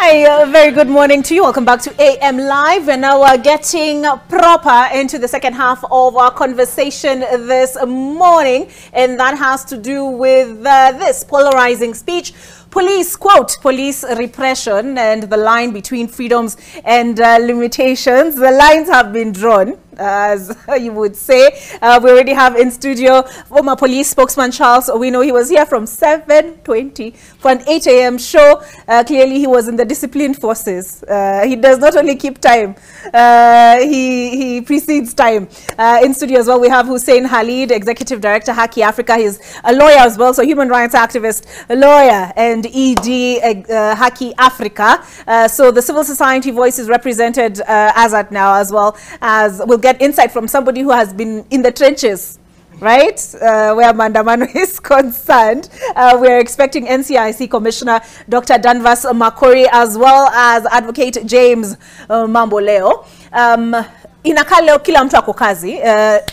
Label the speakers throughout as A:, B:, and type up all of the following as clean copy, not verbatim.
A: Hi, very good morning to you. Welcome back to AM Live. And now we're getting proper into the second half of our conversation this morning. And that has to do with this polarizing speech. Police, quote, police repression and the line between freedoms and limitations. The lines have been drawn, as you would say. We already have in studio former police spokesman Charles. We know he was here from 7:20 for an 8 a.m. show. Clearly, he was in the disciplined forces. He does not only keep time, he precedes time. In studio as well, we have Hussein Khalid, Executive Director, Haki Africa. He's a lawyer as well, so human rights activist, a lawyer, and ED Haki Africa. So the civil society voice is represented as at now, as well as we'll get insight from somebody who has been in the trenches, right, where Mandamano is concerned. We're expecting NCIC Commissioner Dr. Danvas Makori, as well as Advocate James Mamboleo. Inakaa leo kila mtu ako kazi.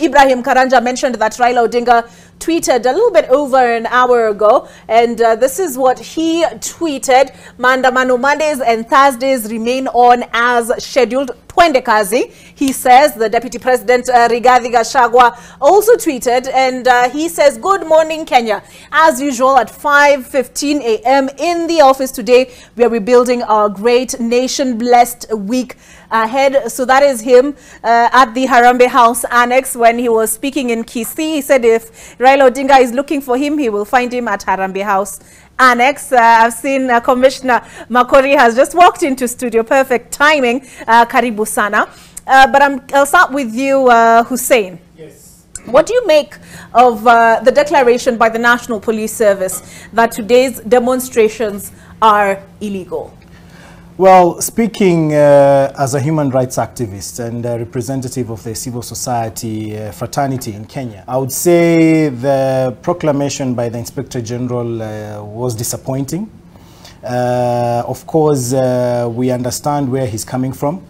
A: Ibrahim Karanja mentioned that Raila Odinga tweeted a little bit over an hour ago, and this is what he tweeted: Maandamano Mondays and Thursdays remain on as scheduled. Twende kazi. He says. The Deputy President Rigathi Gachagua also tweeted, and he says, good morning Kenya. As usual at 5:15 a.m. in the office today, we are rebuilding our great nation blessed week ahead. So that is him at the Harambee House Annex when he was speaking in Kisii. He said if Raila Odinga is looking for him, he will find him at Harambee House Annex. I've seen Commissioner Makori has just walked into studio. Perfect timing. Karibu sana. But I'll start with you, Hussein.
B: Yes.
A: What do you make of the declaration by the National Police Service that today's demonstrations are illegal?
B: Well, speaking as a human rights activist and a representative of the civil society fraternity in Kenya, I would say the proclamation by the Inspector General was disappointing. Of course, we understand where he's coming from,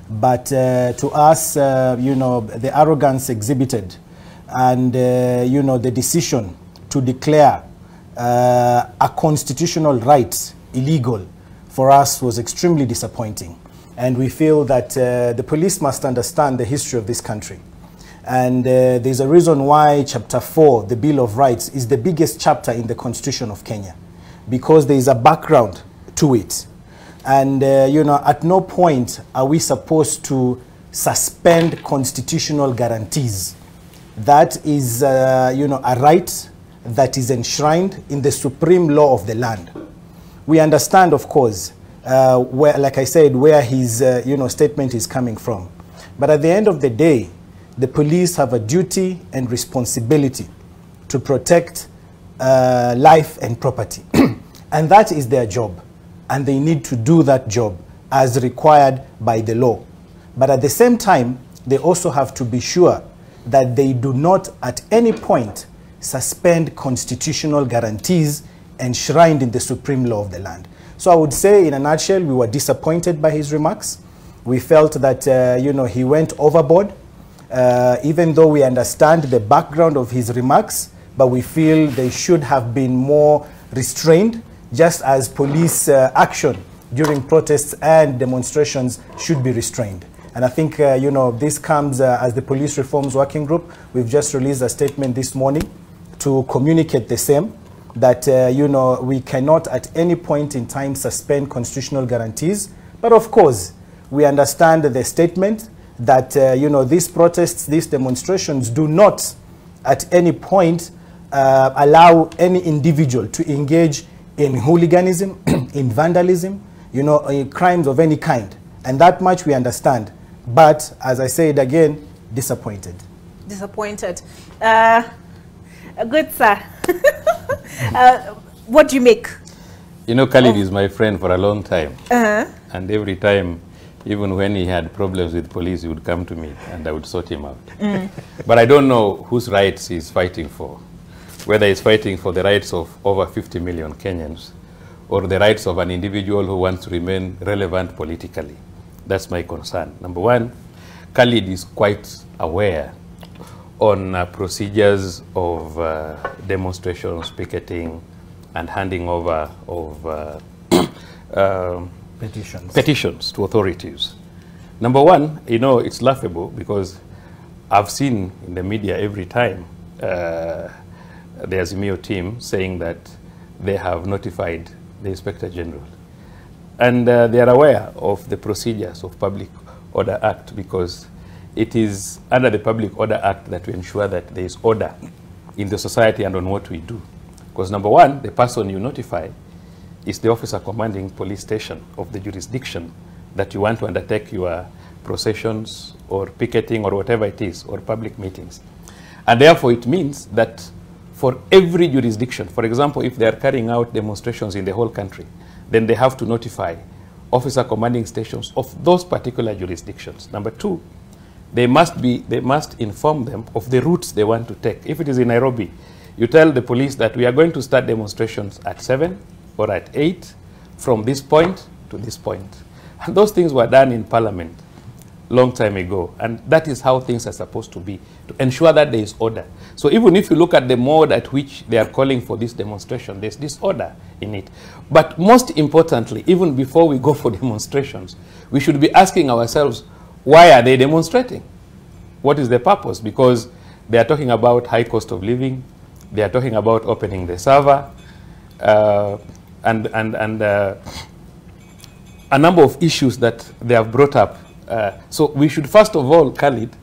B: but to us, you know, the arrogance exhibited and, you know, the decision to declare a constitutional right illegal for us was extremely disappointing. And we feel that the police must understand the history of this country. And there's a reason why Chapter 4, the Bill of Rights, is the biggest chapter in the Constitution of Kenya, because there is a background to it. And, you know, at no point are we supposed to suspend constitutional guarantees. That is, you know, a right that is enshrined in the supreme law of the land. We understand, of course, where, like I said, where his you know, statement is coming from. But at the end of the day, the police have a duty and responsibility to protect life and property. And that is their job. And they need to do that job as required by the law. But at the same time, they also have to be sure that they do not at any point suspend constitutional guarantees enshrined in the supreme law of the land. So I would say, in a nutshell, we were disappointed by his remarks. We felt that, you know, he went overboard, even though we understand the background of his remarks, but we feel they should have been more restrained, just as police action during protests and demonstrations should be restrained. And I think, you know, this comes as the Police Reforms Working Group. We've just released a statement this morning to communicate the same, that, you know, we cannot at any point in time suspend constitutional guarantees. But of course, we understand the statement that, you know, these protests, these demonstrations do not at any point allow any individual to engage in hooliganism, in vandalism, you know, in crimes of any kind. And that much we understand. But as I said again, disappointed. Disappointed.
A: Good, sir. What do you make?
C: You know, Khalid is my friend for a long time. And every time, even when he had problems with police, he would come to me and I would sort him out. But I don't know whose rights he's fighting for. Whether he's fighting for the rights of over 50 million Kenyans or the rights of an individual who wants to remain relevant politically. That's my concern. Number one, Khalid is quite aware on procedures of demonstrations, picketing, and handing over of petitions to authorities. Number one, you know, it's laughable because I've seen in the media every time the Azimio team saying that they have notified the Inspector General. And they are aware of the procedures of Public Order Act because it is under the Public Order Act that we ensure that there is order in the society and on what we do. Because number one, the person you notify is the officer commanding police station of the jurisdiction that you want to undertake your processions or picketing or whatever it is, or public meetings. And therefore it means that for every jurisdiction, for example, if they are carrying out demonstrations in the whole country, then they have to notify officer commanding stations of those particular jurisdictions. Number two, they must inform them of the routes they want to take. If it is in Nairobi, you tell the police that we are going to start demonstrations at 7 or at 8 from this point to this point. And those things were done in Parliament long time ago, and that is how things are supposed to be, to ensure that there is order. So even if you look at the mode at which they are calling for this demonstration, there's disorder in it. But most importantly, even before we go for demonstrations, we should be asking ourselves, why are they demonstrating? What is the purpose? Because they are talking about high cost of living, they are talking about opening the server, and a number of issues that they have brought up. So we should first of all, Khalid,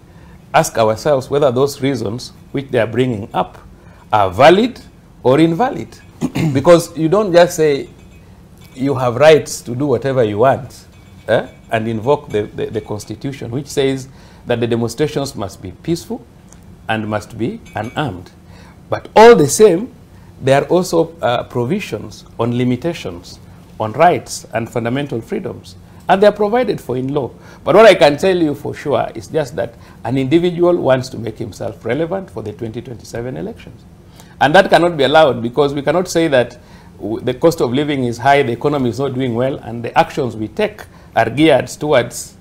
C: ask ourselves whether those reasons which they are bringing up are valid or invalid. Because you don't just say you have rights to do whatever you want and invoke the Constitution, which says that the demonstrations must be peaceful and must be unarmed. But all the same, there are also provisions on limitations on rights and fundamental freedoms, and they are provided for in law. But what I can tell you for sure is just that an individual wants to make himself relevant for the 2027 elections. And that cannot be allowed, because we cannot say that the cost of living is high, the economy is not doing well, and the actions we take are geared towards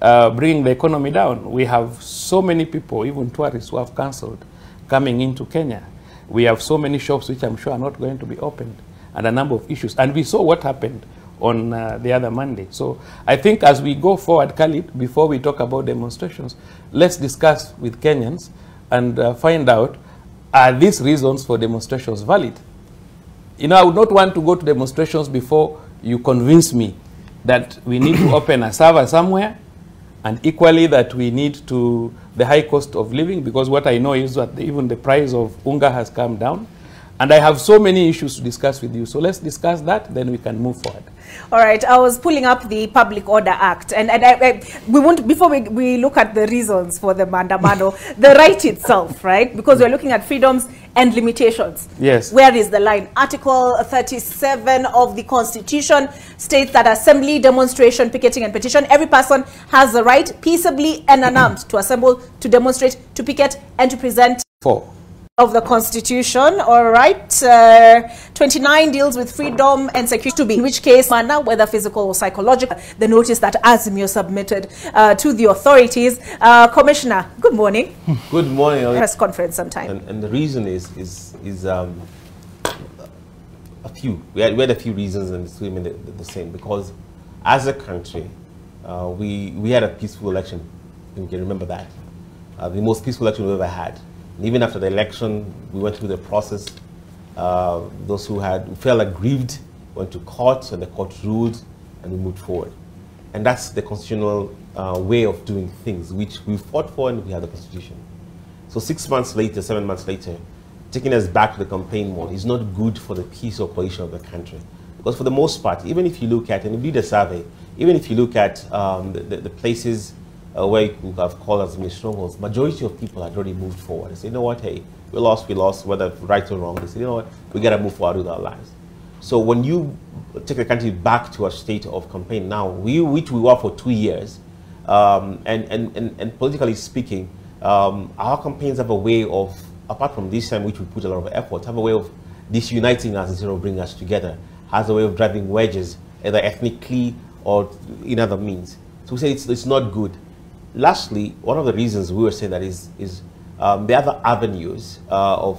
C: bringing the economy down. We have so many people, even tourists, who have cancelled coming into Kenya. We have so many shops which I'm sure are not going to be opened, and a number of issues. And we saw what happened on the other Monday. So I think as we go forward, Khalid, before we talk about demonstrations, let's discuss with Kenyans and find out, are these reasons for demonstrations valid? You know, I would not want to go to demonstrations before you convince me that we need to open a server somewhere, and equally that we need to the high cost of living, because what I know is that even the price of unga has come down. And I have so many issues to discuss with you. So let's discuss that, then we can move forward.
A: All right. I was pulling up the Public Order Act. And we want, before we look at the reasons for the mandamano, the right itself, right? Because we're looking at freedoms and limitations.
C: Yes.
A: Where is the line? Article 37 of the Constitution states that assembly, demonstration, picketing, and petition, every person has the right peaceably and unarmed to assemble, to demonstrate, to picket, and to present. Of the Constitution. All right. 29 deals with freedom and security, to be in which case manner, whether physical or psychological, the notice that Azimio submitted to the authorities. Commissioner, good morning.
D: Good morning.
A: Press conference sometime.
D: And the reason is a few. We had a few reasons, and it's remain the same, because as a country, we had a peaceful election. You can remember that. The most peaceful election we've ever had. And even after the election, we went through the process. Those who felt aggrieved went to court, and the court ruled, and we moved forward. And that's the constitutional way of doing things, which we fought for, and we had the Constitution. So 6 months later, 7 months later, taking us back to the campaign mode is not good for the peace or cohesion of the country. Because for the most part, even if you look at, and we did a survey, even if you look at the places where you have called as many strongholds, majority of people had already moved forward. They say, you know what, hey, we lost, whether right or wrong. They say, you know what, we got to move forward with our lives. So when you take the country back to a state of campaign now, which we were for 2 years, and politically speaking, our campaigns have a way of, apart from this time, which we put a lot of effort, have a way of disuniting us instead of bringing us together, has a way of driving wedges, either ethnically or in other means. So we say it's not good. Lastly, one of the reasons we were saying that is the other avenues of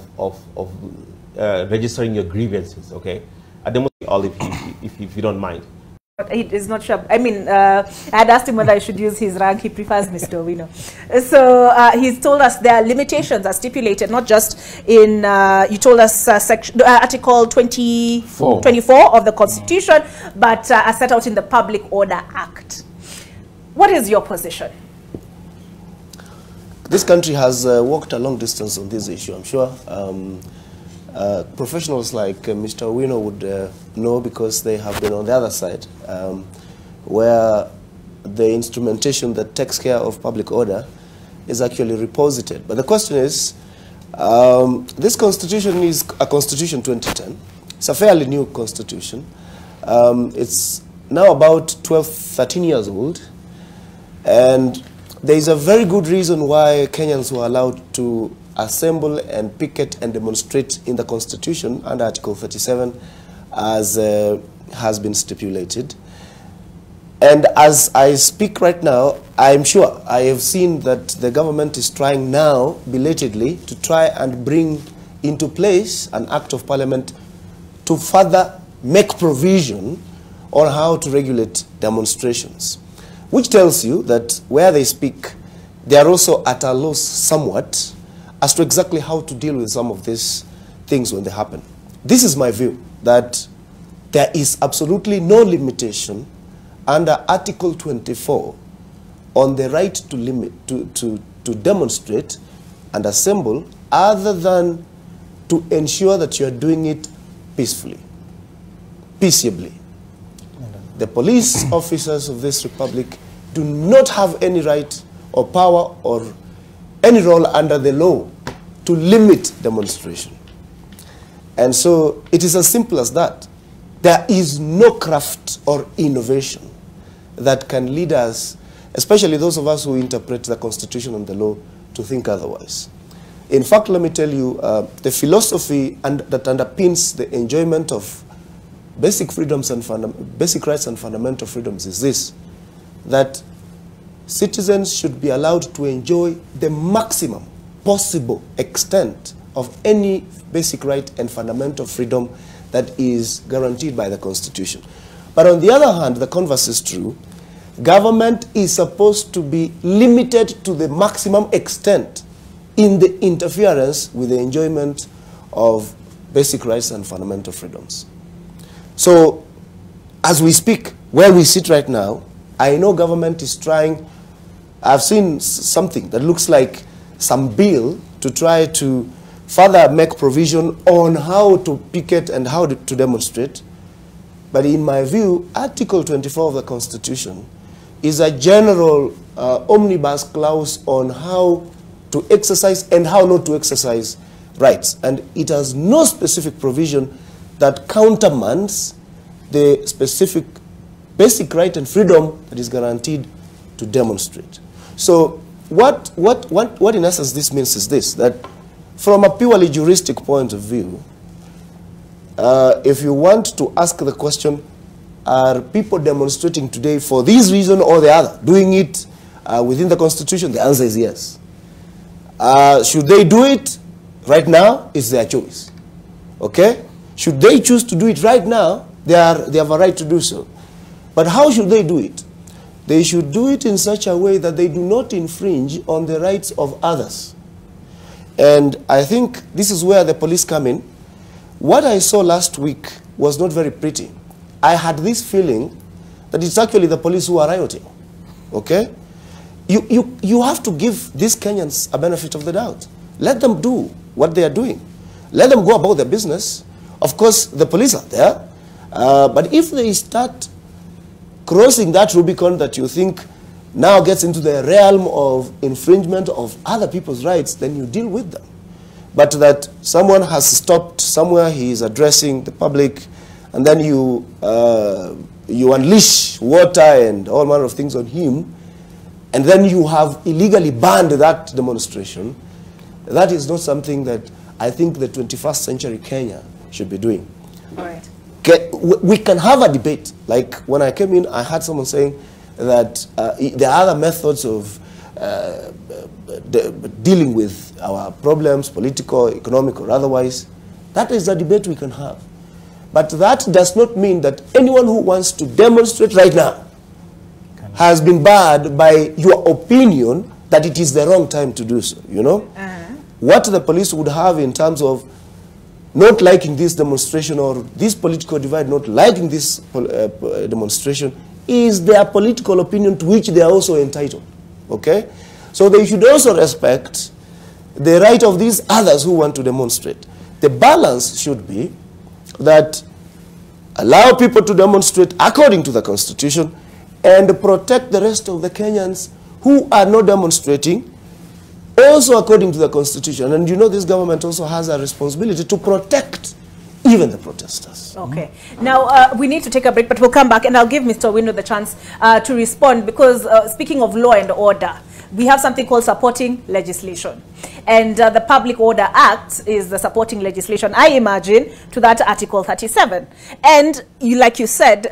D: registering your grievances. Okay, I demonstrate all if you don't mind.
A: He's not sure. I mean, I had asked him whether I should use his rank. He prefers Mr. Owino. So he's told us there are limitations are stipulated, not just in, you told us Article 24 of the Constitution, but are set out in the Public Order Act. What is your position?
E: This country has walked a long distance on this issue, I'm sure. Professionals like Mr. Owino would know because they have been on the other side, where the instrumentation that takes care of public order is actually reposited. But the question is, this constitution is a constitution 2010. It's a fairly new constitution. It's now about 12, 13 years old. And there is a very good reason why Kenyans were allowed to assemble and picket and demonstrate in the Constitution under Article 37 as has been stipulated. And as I speak right now, I'm sure I have seen that the government is trying now, belatedly, to try and bring into place an act of parliament to further make provision on how to regulate demonstrations, which tells you that where they speak, they are also at a loss somewhat as to exactly how to deal with some of these things when they happen. This is my view, that there is absolutely no limitation under Article 24 on the right to demonstrate and assemble, other than to ensure that you are doing it peacefully, peaceably. The police officers of this republic do not have any right or power or any role under the law to limit demonstration. And so it is as simple as that. There is no craft or innovation that can lead us, especially those of us who interpret the Constitution and the law, to think otherwise. In fact, let me tell you, the philosophy that underpins the enjoyment of basic freedoms and basic rights and fundamental freedoms is this, that citizens should be allowed to enjoy the maximum possible extent of any basic right and fundamental freedom that is guaranteed by the Constitution. But on the other hand, the converse is true. Government is supposed to be limited to the maximum extent in the interference with the enjoyment of basic rights and fundamental freedoms. So, as we speak, where we sit right now, I know government is trying. I've seen something that looks like some bill to try to further make provision on how to picket and how to demonstrate. But in my view, Article 24 of the Constitution is a general omnibus clause on how to exercise and how not to exercise rights. And it has no specific provision that countermands the specific basic right and freedom that is guaranteed to demonstrate. So what in essence this means is this, that from a purely juristic point of view, if you want to ask the question, are people demonstrating today for this reason or the other, doing it within the Constitution, the answer is yes. Should they do it right now? It's their choice. Okay? Should they choose to do it right now, they have a right to do so. But how should they do it? They should do it in such a way that they do not infringe on the rights of others. And I think this is where the police come in. What I saw last week was not very pretty. I had this feeling that it's actually the police who are rioting. Okay? You have to give these Kenyans a benefit of the doubt. Let them do what they are doing. Let them go about their business. Of course, the police are there. But if they start crossing that Rubicon that you think now gets into the realm of infringement of other people's rights, then you deal with them. But that someone has stopped somewhere, he is addressing the public, and then you unleash water and all manner of things on him, and then you have illegally banned that demonstration, that is not something that I think the 21st century Kenya should be doing.
A: All right.
E: We can have a debate. Like when I came in, I had someone saying that there are other methods of dealing with our problems, political, economic, or otherwise. That is a debate we can have. But that does not mean that anyone who wants to demonstrate right now has been barred by your opinion that it is the wrong time to do so, you know? What the police would have in terms of not liking this demonstration or this political divide, not liking this demonstration, is their political opinion to which they are also entitled, okay? So they should also respect the right of these others who want to demonstrate. The balance should be that allow people to demonstrate according to the Constitution and protect the rest of the Kenyans who are not demonstrating also according to the Constitution. And you know this government also has a responsibility to protect even the protesters.
A: Okay. Now, we need to take a break, but we'll come back and I'll give Mr. Owino the chance to respond because speaking of law and order, we have something called supporting legislation. And the Public Order Act is the supporting legislation, I imagine, to that Article 37. And like you said,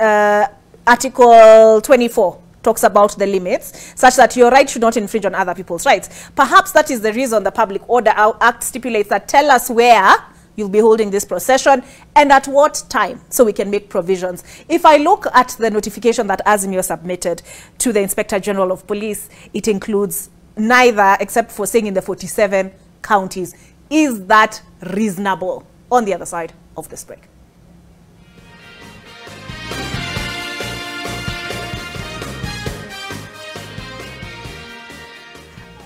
A: Article 24 talks about the limits, such that your right should not infringe on other people's rights. Perhaps that is the reason the Public Order Act stipulates that tell us where you'll be holding this procession and at what time, so we can make provisions. If I look at the notification that Azimio submitted to the Inspector General of Police, it includes neither, except for saying in the 47 counties. Is that reasonable? On the other side of this break.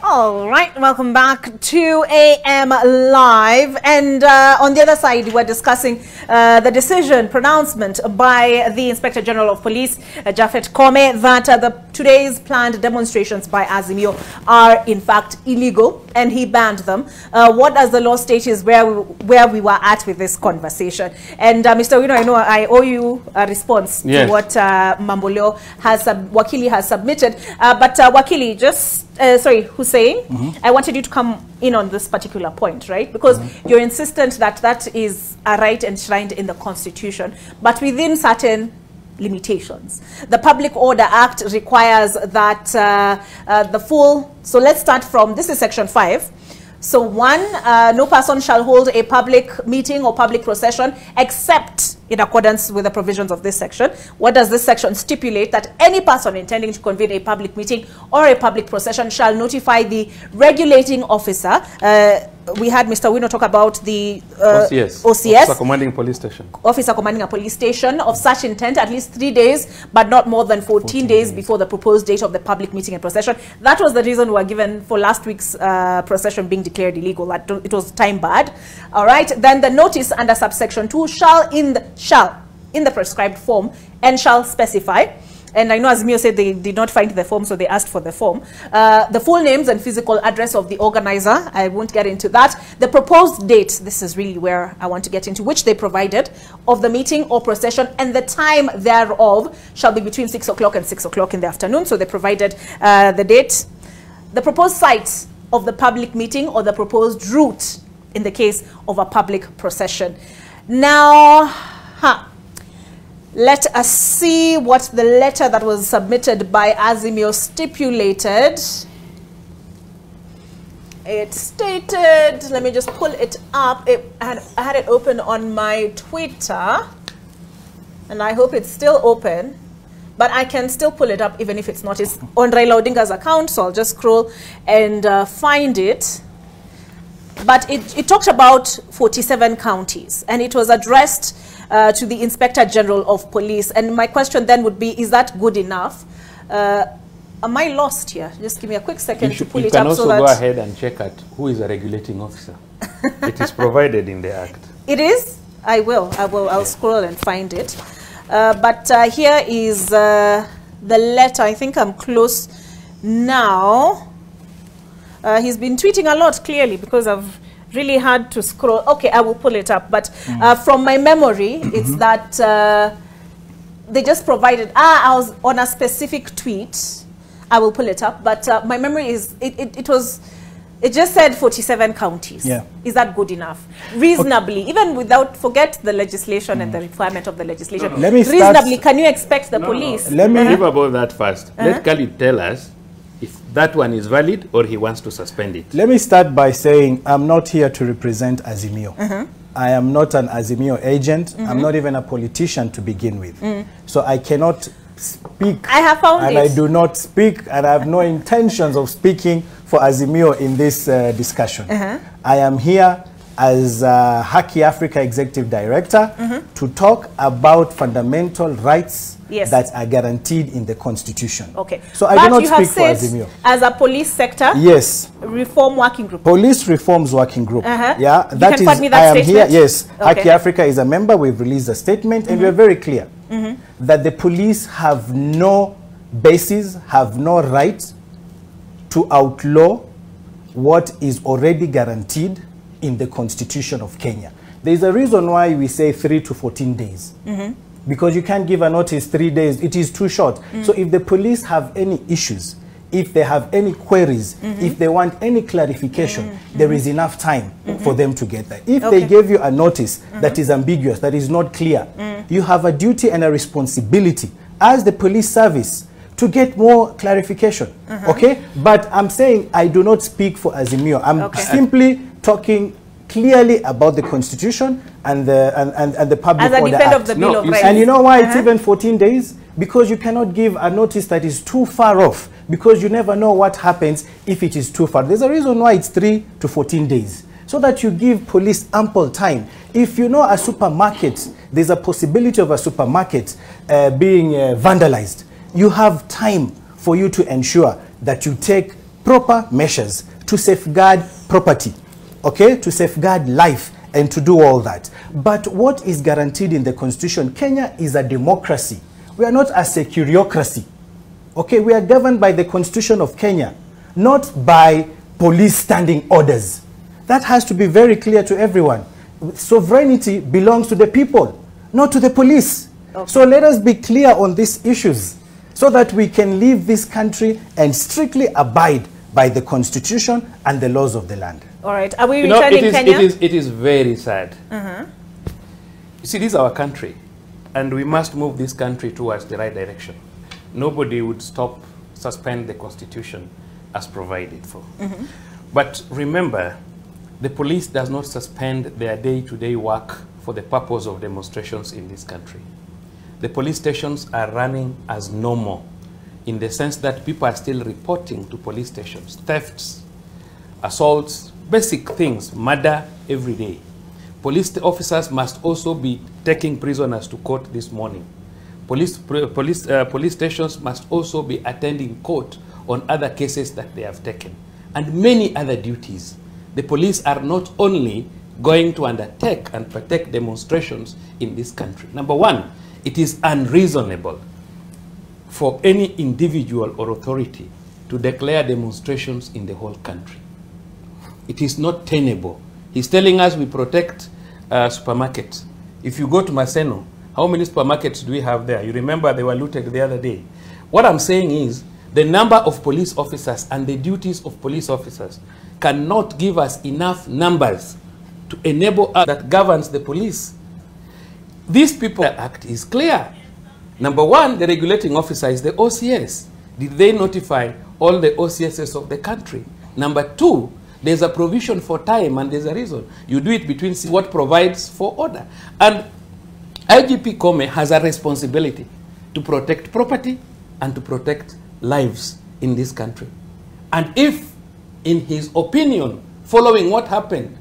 A: All right, welcome back to AM Live. And on the other side, we're discussing the decision, pronouncement by the Inspector General of Police, Japhet Koome, that today's planned demonstrations by Azimio are in fact illegal, and he banned them. What does the law state is where we were at with this conversation. And Mr. Owino, I know I owe you a response to what Mamboleo Wakili has submitted. But Wakili, just sorry, Hussein, I wanted you to come in on this particular point, right? Because you're insistent that that is a right enshrined in the Constitution, but within certain limitations. The Public Order Act requires that the full, so let's start from, this is Section 5. So 1, no person shall hold a public meeting or public procession except in accordance with the provisions of this section. What does this section stipulate? That any person intending to convene a public meeting or a public procession shall notify the regulating officer. We had Mr. Owino talk about the OCS.
C: Officer commanding police station.
A: Officer commanding a police station of such intent at least 3 days, but not more than 14 days before the proposed date of the public meeting and procession. That was the reason we were given for last week's procession being declared illegal. That it was time barred. All right. Then the notice under subsection 2 shall in the prescribed form and shall specify. And I know Azimio said they did not find the form, so they asked for the form. The full names and physical address of the organizer. I won't get into that. The proposed date, this is really where I want to get into, which they provided, of the meeting or procession, and the time thereof shall be between 6 o'clock and 6 o'clock in the afternoon. So they provided the date. The proposed site of the public meeting or the proposed route in the case of a public procession. Now, let us see what the letter that was submitted by Azimio stipulated. It stated, let me just pull it up. I had it open on my Twitter, and I hope it's still open, but I can still pull it up even if it's not. It's on Raila Odinga's account, so I'll just scroll and find it. But it talked about 47 counties, and it was addressed to the Inspector General of Police. And my question then would be, is that good enough? Am I lost here? Just give me a quick second to pull it up.
C: You can also go ahead and check at who is a regulating officer. It is provided in the Act.
A: It is? I will. I'll scroll and find it. But here is the letter. I think I'm close now. He's been tweeting a lot, clearly, because I've really had to scroll. Okay, I will pull it up. But from my memory, it's that they just provided, I was on a specific tweet. I will pull it up. But my memory is, it just said 47 counties.
B: Yeah.
A: Is that good enough? Reasonably, even without, forget the legislation and the requirement of the legislation.
B: Let me
A: reasonably, can you expect the police?
C: Let me leave about that first. Let Khalid tell us if that one is valid or he wants to suspend it.
B: Let me start by saying I'm not here to represent Azimio. I am not an Azimio agent. I'm not even a politician to begin with. So I cannot speak.
A: I have found
B: and
A: it.
B: I do not speak, and I have no intentions of speaking for Azimio in this discussion. I am here as Haki Africa Executive Director to talk about fundamental rights that are guaranteed in the Constitution.
A: Okay.
B: So I do not speak for Azimio.
A: As a police sector,
B: yes,
A: reform working group.
B: Police reforms working group. Yeah,
A: you can put me that
B: I am
A: statement?
B: here. Yes,
A: Okay.
B: Haki Africa is a member. We've released a statement, and we're very clear that the police have no basis, have no right to outlaw what is already guaranteed in the Constitution of Kenya. There's a reason why we say 3 to 14 days. Because you can't give a notice 3 days. It is too short. So if the police have any issues, if they have any queries, if they want any clarification, there is enough time for them to get that. If they gave you a notice that is ambiguous, that is not clear, you have a duty and a responsibility as the police service to get more clarification. Okay? But I'm saying I do not speak for Azimio. I'm simply talking clearly about the Constitution and the Public Order Act.
A: Of the Bill of Rights.
B: And you know why it's even 14 days? Because you cannot give a notice that is too far off, because you never know what happens if it is too far. There's a reason why it's 3 to 14 days, so that you give police ample time. If you know a supermarket, there's a possibility of a supermarket being vandalized, you have time for you to ensure that you take proper measures to safeguard property, okay, to safeguard life, and to do all that. But what is guaranteed in the Constitution? Kenya is a democracy. We are not a securiocracy. Okay, we are governed by the Constitution of Kenya, not by police standing orders. That has to be very clear to everyone. Sovereignty belongs to the people, not to the police. Okay. So let us be clear on these issues so that we can leave this country and strictly abide by the Constitution and the laws of the land.
A: All right. Are we returning Kenya?
C: It is very sad. You see, this is our country, and we must move this country towards the right direction. Nobody would suspend the Constitution as provided for. But remember, the police does not suspend their day-to-day work for the purpose of demonstrations in this country. The police stations are running as normal, in the sense that people are still reporting to police stations thefts, assaults, basic things, murder every day. Police officers must also be taking prisoners to court this morning. Police stations must also be attending court on other cases that they have taken, and many other duties. The police are not only going to undertake and protect demonstrations in this country. Number one, it is unreasonable for any individual or authority to declare demonstrations in the whole country. It is not tenable. He's telling us we protect supermarkets. If you go to Maseno, how many supermarkets do we have there? You remember they were looted the other day. What I'm saying is the number of police officers and the duties of police officers cannot give us enough numbers to enable us that governs the police. This People Act is clear. Number one, the regulating officer is the OCS. Did they notify all the OCSs of the country? Number two, there's a provision for time, and there's a reason. You do it between what provides for order. And IGP Kome has a responsibility to protect property and to protect lives in this country. And if, in his opinion, following what happened,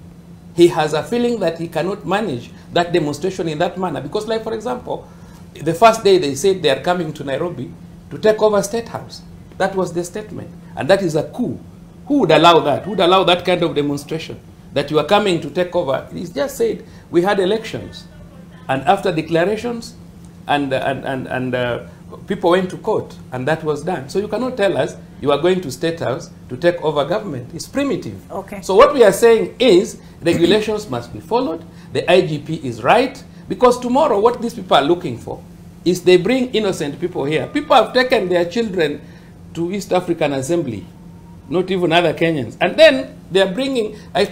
C: he has a feeling that he cannot manage that demonstration in that manner, because, like, for example, the first day they said they are coming to Nairobi to take over State House. That was the statement. And that is a coup. Who would allow that? Who would allow that kind of demonstration? That you are coming to take over? He's just said, we had elections. And after declarations, people went to court, and that was done. So you cannot tell us you are going to State House to take over government. It's primitive.
A: Okay.
C: So what we are saying is regulations must be followed. The IGP is right, because tomorrow what these people are looking for is they bring innocent people here. People have taken their children to East African Assembly, not even other Kenyans. And then they are bringing, I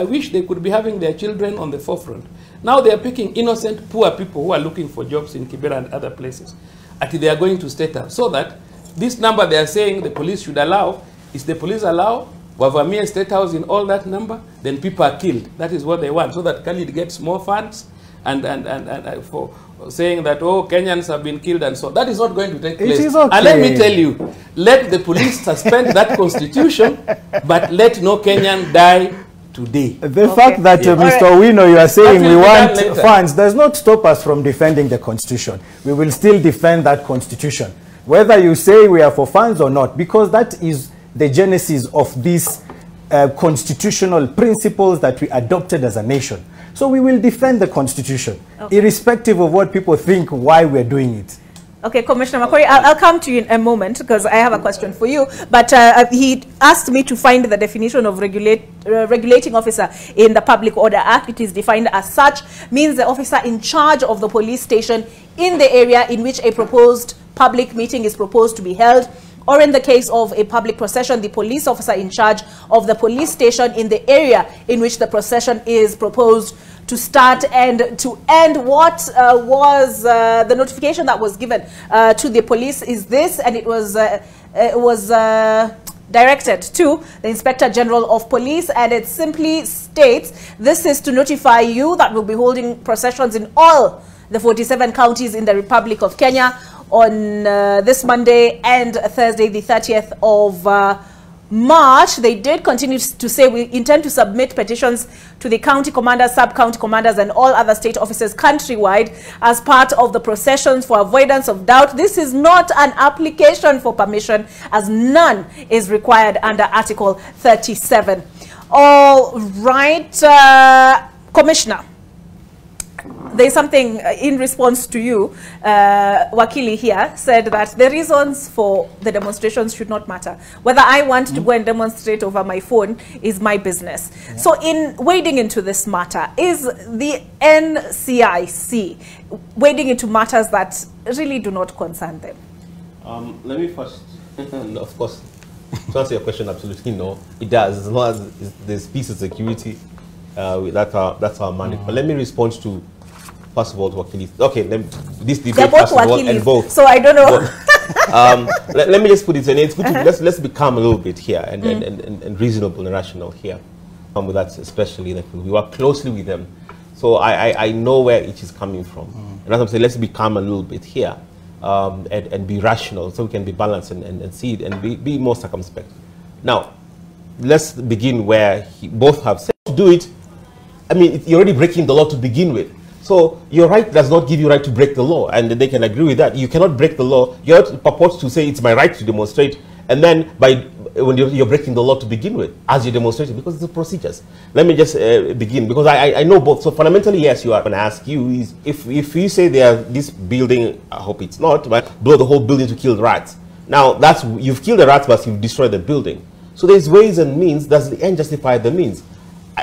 C: wish they could be having their children on the forefront. Now they are picking innocent, poor people who are looking for jobs in Kibera and other places. Until they are going to State House. So that this number they are saying the police should allow, is the police allow Wavamia State House in all that number, then people are killed. That is what they want, so that Khalid gets more funds and for saying that, oh, Kenyans have been killed and so. That is not going to take place.
B: It is okay.
C: And let me tell you, let the police suspend that constitution, but let no Kenyan die today.
B: The fact that, Mr. Owino, you are saying we want funds does not stop us from defending the constitution. We will still defend that constitution, whether you say we are for funds or not, because that is the genesis of these constitutional principles that we adopted as a nation. So we will defend the constitution, irrespective of what people think why we're doing it.
A: Okay, Commissioner Makori, I'll come to you in a moment because I have a question for you. But he asked me to find the definition of regulating officer in the Public Order Act. It is defined as such, means the officer in charge of the police station in the area in which a proposed public meeting is proposed to be held, or in the case of a public procession, the police officer in charge of the police station in the area in which the procession is proposed to start and to end. What was the notification that was given to the police is this, and it was directed to the Inspector General of Police, and it simply states, this is to notify you that we'll be holding processions in all the 47 counties in the Republic of Kenya on this Monday and Thursday, the 30th of March. They did continue to say, we intend to submit petitions to the county commanders, sub-county commanders, and all other state officers countrywide as part of the processions for avoidance of doubt. This is not an application for permission, as none is required under Article 37. All right, Commissioner. There's something in response to you, Wakili here said that the reasons for the demonstrations should not matter. Whether I want to go and demonstrate over my phone is my business. Yeah. So in wading into this matter, is the NCIC wading into matters that really do not concern them?
D: Let me first, of course, to answer your question, absolutely no. It does, as long as there's peace and security, that's our mandate. But let me respond to, first of all, Wakili. Okay, this debate,
A: they're both
D: first of all, and both.
A: So I don't know.
D: Let me just put it in. It's good to, let's become a little bit here and reasonable and rational here. With that, especially that we work closely with them, so I know where it is coming from. And as I'm saying, let's become a little bit here and be rational, so we can be balanced and see it and be more circumspect. Now, let's begin where both have said to do it. I mean, you're already breaking the law to begin with. So your right does not give you right to break the law, and they can agree with that. You cannot break the law. You purport to say it's my right to demonstrate, and then when you're breaking the law to begin with, as you're demonstrating, because it's the procedures. Let me just begin, because I know both. So fundamentally, yes, you are going to ask you is if you say this building, I hope it's not, but blow the whole building to kill rats. Now you've killed the rats, but you've destroyed the building. So there's ways and means. Does the end justify the means?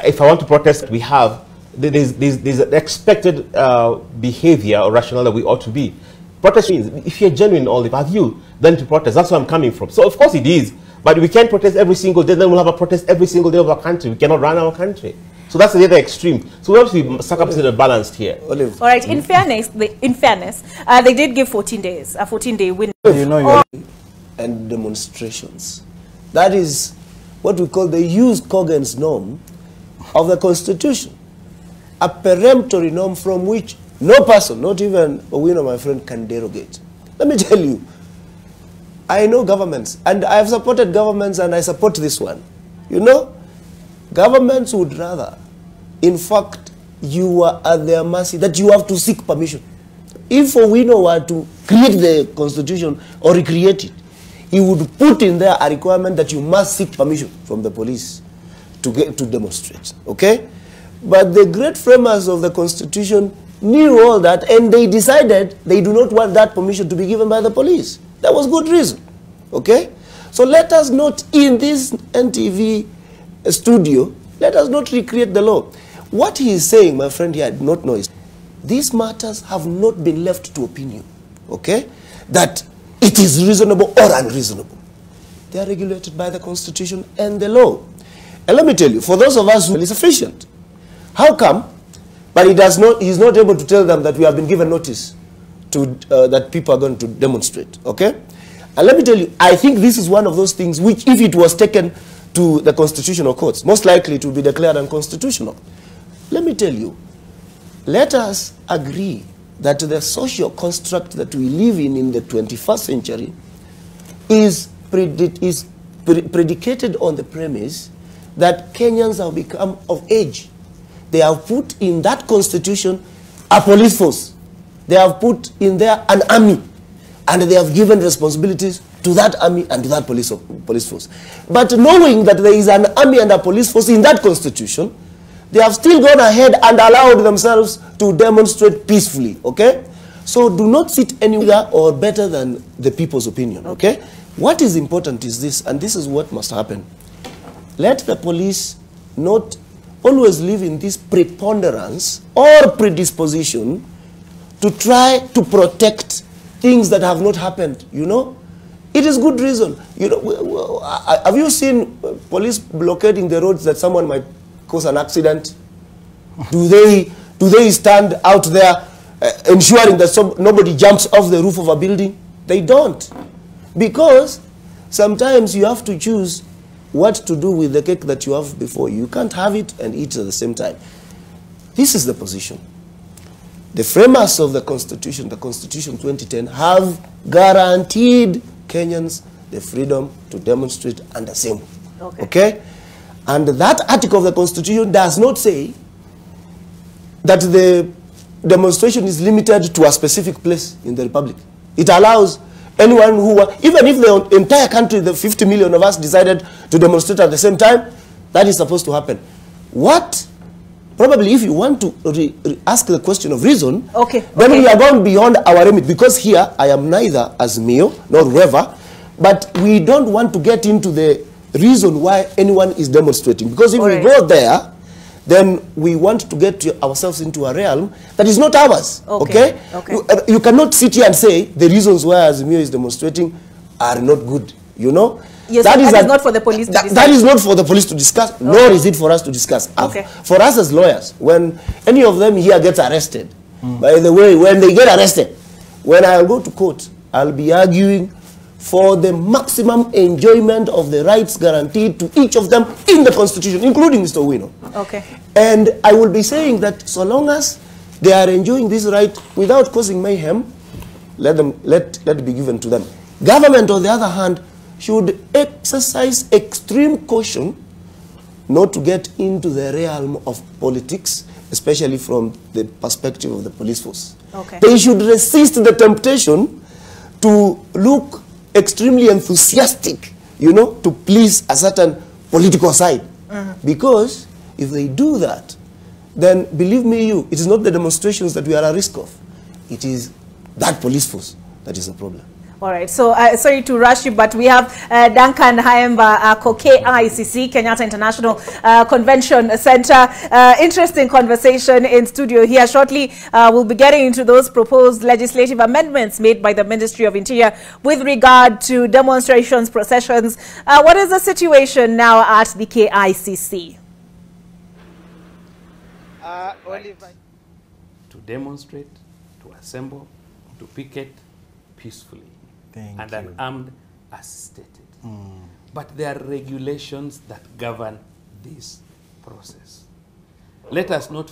D: If I want to protest, there's an expected behavior or rationale that we ought to be. Protest means, if you're genuine, have you then to protest? That's where I'm coming from. So of course it is, but we can't protest every single day. Then we'll have a protest every single day of our country. We cannot run our country. So that's the other extreme. So we have to be circumspect and balanced here.
A: All right. In fairness, they did give 14 days, a 14-day window.
E: And demonstrations. That is what we call the Hughes Coggins norm of the Constitution. A peremptory norm from which no person, not even Owino, my friend, can derogate. Let me tell you, I know governments, and I have supported governments, and I support this one. You know, governments would rather, in fact, you are at their mercy, that you have to seek permission. If Owino were to create the Constitution or recreate it, he would put in there a requirement that you must seek permission from the police to demonstrate, okay? But the great framers of the Constitution knew all that, and they decided they do not want that permission to be given by the police. That was good reason, okay? So let us not, in this NTV studio, let us not recreate the law. What he is saying, my friend here, I do not know, is these matters have not been left to opinion, okay? That it is reasonable or unreasonable. They are regulated by the Constitution and the law. And let me tell you, for those of us who are sufficient, how come? But he is not able to tell them that we have been given notice to that people are going to demonstrate, okay? And let me tell you, I think this is one of those things which, if it was taken to the constitutional courts. Most likely it will be declared unconstitutional. Let me tell you, let us agree that the social construct that we live in the 21st century is predicated on the premise that Kenyans have become of age. They have put in that constitution a police force. They have put in there an army, and they have given responsibilities to that army and to that police force. But knowing that there is an army and a police force in that constitution, they have still gone ahead and allowed themselves to demonstrate peacefully, okay? So do not sit anywhere or better than the people's opinion, okay? What is important is this, and this is what must happen. Let the police not always live in this preponderance or predisposition to try to protect things that have not happened, you know? It is good reason. You know, have you seen police blockading the roads that someone might cause an accident? Do they stand out there ensuring that nobody jumps off the roof of a building? They don't. Because sometimes you have to choose what to do with the cake that you have before you. You can't have it and eat at the same time. This is the position. The framers of the Constitution 2010, have guaranteed Kenyans the freedom to demonstrate and assemble. Okay? And that article of the Constitution does not say that the demonstration is limited to a specific place in the Republic. It allows anyone who, even if the entire country, the 50 million of us, decided to demonstrate at the same time, that is supposed to happen. What? Probably if you want to ask the question of reason, then we are going beyond our remit, because here I am neither Azimio nor whoever, but we don't want to get into the reason why anyone is demonstrating, because if we go there, then we want to get ourselves into a realm that is not ours. Okay? You cannot sit here and say the reasons why Azimio is demonstrating are not good, you know?
A: Yes, that is not for the police to discuss.
E: That is not for the police to discuss, nor is it for us to discuss. For us as lawyers, when any of them here gets arrested, by the way, when they get arrested, when I'll go to court, I'll be arguing for the maximum enjoyment of the rights guaranteed to each of them in the Constitution, including Mr. Owino. And I will be saying that so long as they are enjoying this right without causing mayhem, let it be given to them. Government, on the other hand, should exercise extreme caution not to get into the realm of politics, especially from the perspective of the police force. They should resist the temptation to look extremely enthusiastic, you know, to please a certain political side. Because if they do that, then believe me you, it is not the demonstrations that we are at risk of. It is that police force that is the problem.
A: All right, so sorry to rush you, but we have Duncan Haemba, KICC, Kenyatta International Convention Center. Interesting conversation in studio here. Shortly, we'll be getting into those proposed legislative amendments made by the Ministry of Interior with regard to demonstrations, processions. What is the situation now at the KICC?
C: To demonstrate, to assemble, to picket peacefully. And unarmed as stated. But there are regulations that govern this process. Let us not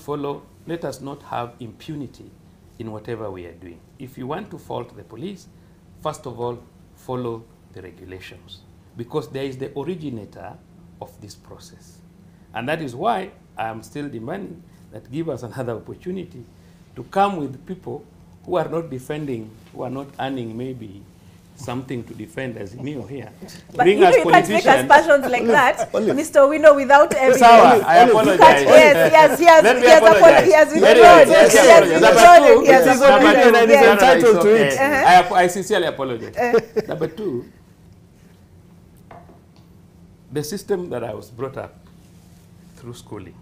C: have impunity in whatever we are doing. If you want to fault the police, first of all, follow the regulations, because there is the originator of this process. And that is why I am still demanding that give us another opportunity to come with people who are not defending, who are not earning maybe something to defend as Azimio here.
A: But you know, you can't make aspersions like that, Mr. Owino, without evidence.
C: I apologize.
A: Yes,
C: I sincerely apologize. Number two, the system that I was brought up through schooling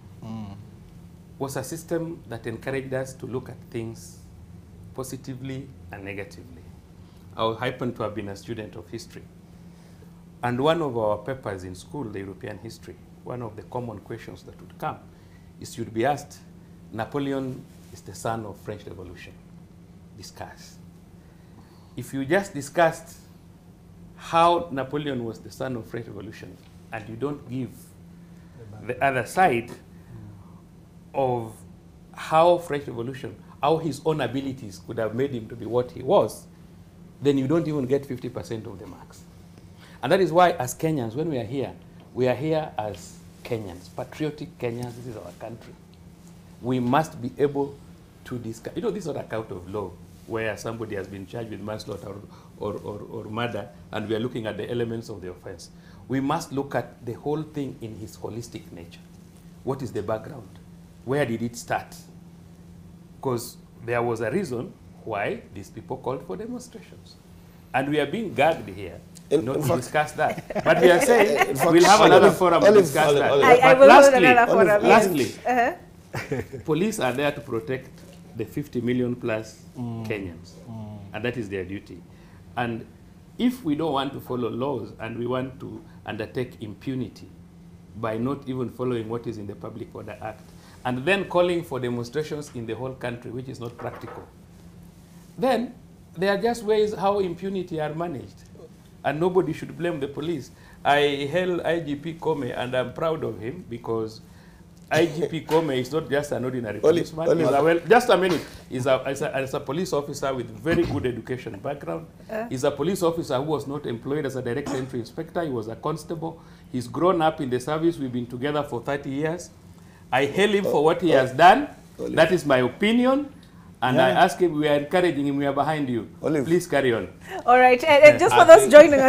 C: was a system that encouraged us to look at things positively and negatively. I happen to have been a student of history. And one of our papers in school, the European history, one of the common questions that would come is you'd be asked, Napoleon is the son of French Revolution. Discuss. If you just discussed how Napoleon was the son of French Revolution, and you don't give the other side of how Fresh Revolution, how his own abilities could have made him to be what he was, then you don't even get 50% of the marks. And that is why, as Kenyans, when we are here as Kenyans, patriotic Kenyans. This is our country. We must be able to discuss. You know, this is not a court of law where somebody has been charged with manslaughter or murder, and we are looking at the elements of the offense. We must look at the whole thing in his holistic nature. What is the background? Where did it start? Because there was a reason why these people called for demonstrations. And we are being gagged here not to discuss that. But we are saying we'll have another forum to discuss that.
A: I will hold another forum.
C: Lastly, police are there to protect the 50 million plus Kenyans. And that is their duty. And if we don't want to follow laws and we want to undertake impunity by not even following what is in the Public Order Act, and then calling for demonstrations in the whole country, which is not practical, then there are just ways how impunity are managed. And nobody should blame the police. I hail IGP Kome, and I'm proud of him, because IGP Kome is not just an ordinary policeman. Just a minute. He's a police officer with very good education background. He's a police officer who was not employed as a direct entry inspector. He was a constable. He's grown up in the service. We've been together for 30 years. I hail him for what he has done. That is my opinion. And I ask him, we are encouraging him, we are behind you. Please carry on.
A: All right, and just for those joining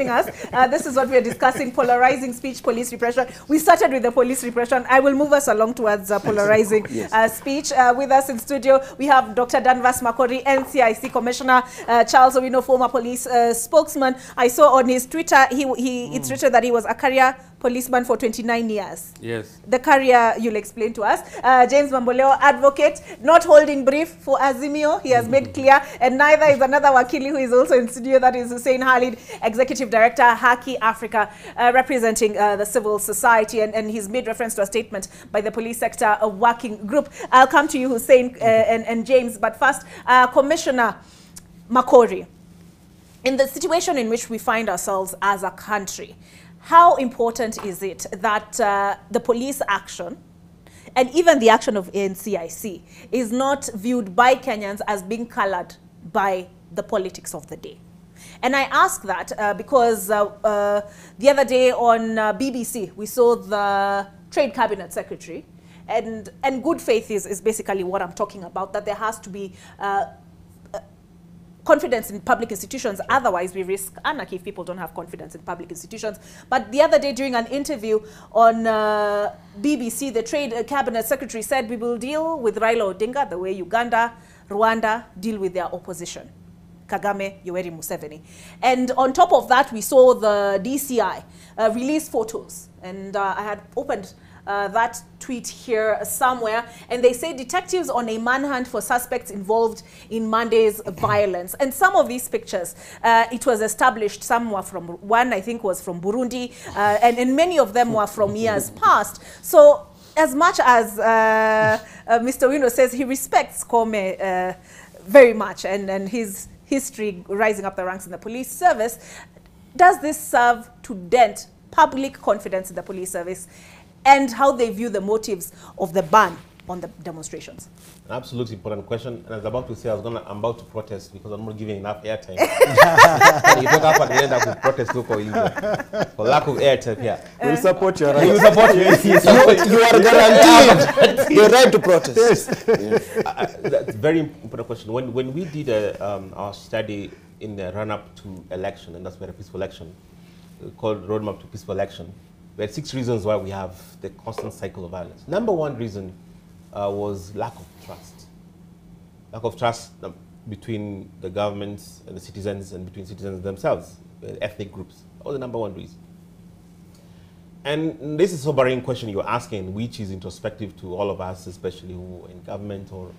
A: us, this is what we are discussing, polarizing speech, police repression. We started with the police repression. I will move us along towards polarizing speech. With us in studio, we have Dr. Danvas Makori, NCIC Commissioner, Charles Owino, former police spokesman. I saw on his Twitter, it's written that he was a career policeman for 29 years.
C: Yes. The
A: career you'll explain to us. James Mamboleo, advocate, not holding brief for Azimio, he has made clear, and neither is another Wakili who is also in studio, that is Hussein Khalid, Executive Director, Haki Africa, representing the civil society, and he's made reference to a statement by the police sector working group. I'll come to you, Hussein and James, but first, Commissioner Makori, in the situation in which we find ourselves as a country, how important is it that the police action and even the action of NCIC is not viewed by Kenyans as being colored by the politics of the day? And I ask that because the other day on BBC, we saw the Trade Cabinet Secretary, and good faith is basically what I'm talking about, that there has to be confidence in public institutions, otherwise we risk anarchy if people don't have confidence in public institutions. But the other day during an interview on BBC, the Trade Cabinet Secretary said, we will deal with Raila Odinga the way Uganda, Rwanda deal with their opposition, Kagame, Yoweri Museveni. And on top of that, we saw the DCI release photos, and I had opened that tweet here somewhere, and they say detectives on a manhunt for suspects involved in Monday's violence. And some of these pictures, it was established, some were from, one I think was from Burundi, and many of them were from years past. So as much as Mr. Owino says he respects Kome very much, and his history rising up the ranks in the police service, does this serve to dent public confidence in the police service and how they view the motives of the ban on the demonstrations?
D: An absolutely important question. And I was about to say, I'm about to protest because I'm not giving enough airtime. You talk about the end up with protest for lack of airtime here.
B: We'll support your right.
D: You support
E: You are guaranteed the right to protest.
D: That's a very important question. When we did our study in the run-up to election, and that's where a peaceful election, called Roadmap to Peaceful Election, we had 6 reasons why we have the constant cycle of violence. Number one reason was lack of trust. Lack of trust between the governments and the citizens, and between citizens themselves, ethnic groups. That was the number one reason. And this is a sobering question you're asking, which is introspective to all of us, especially who are in government or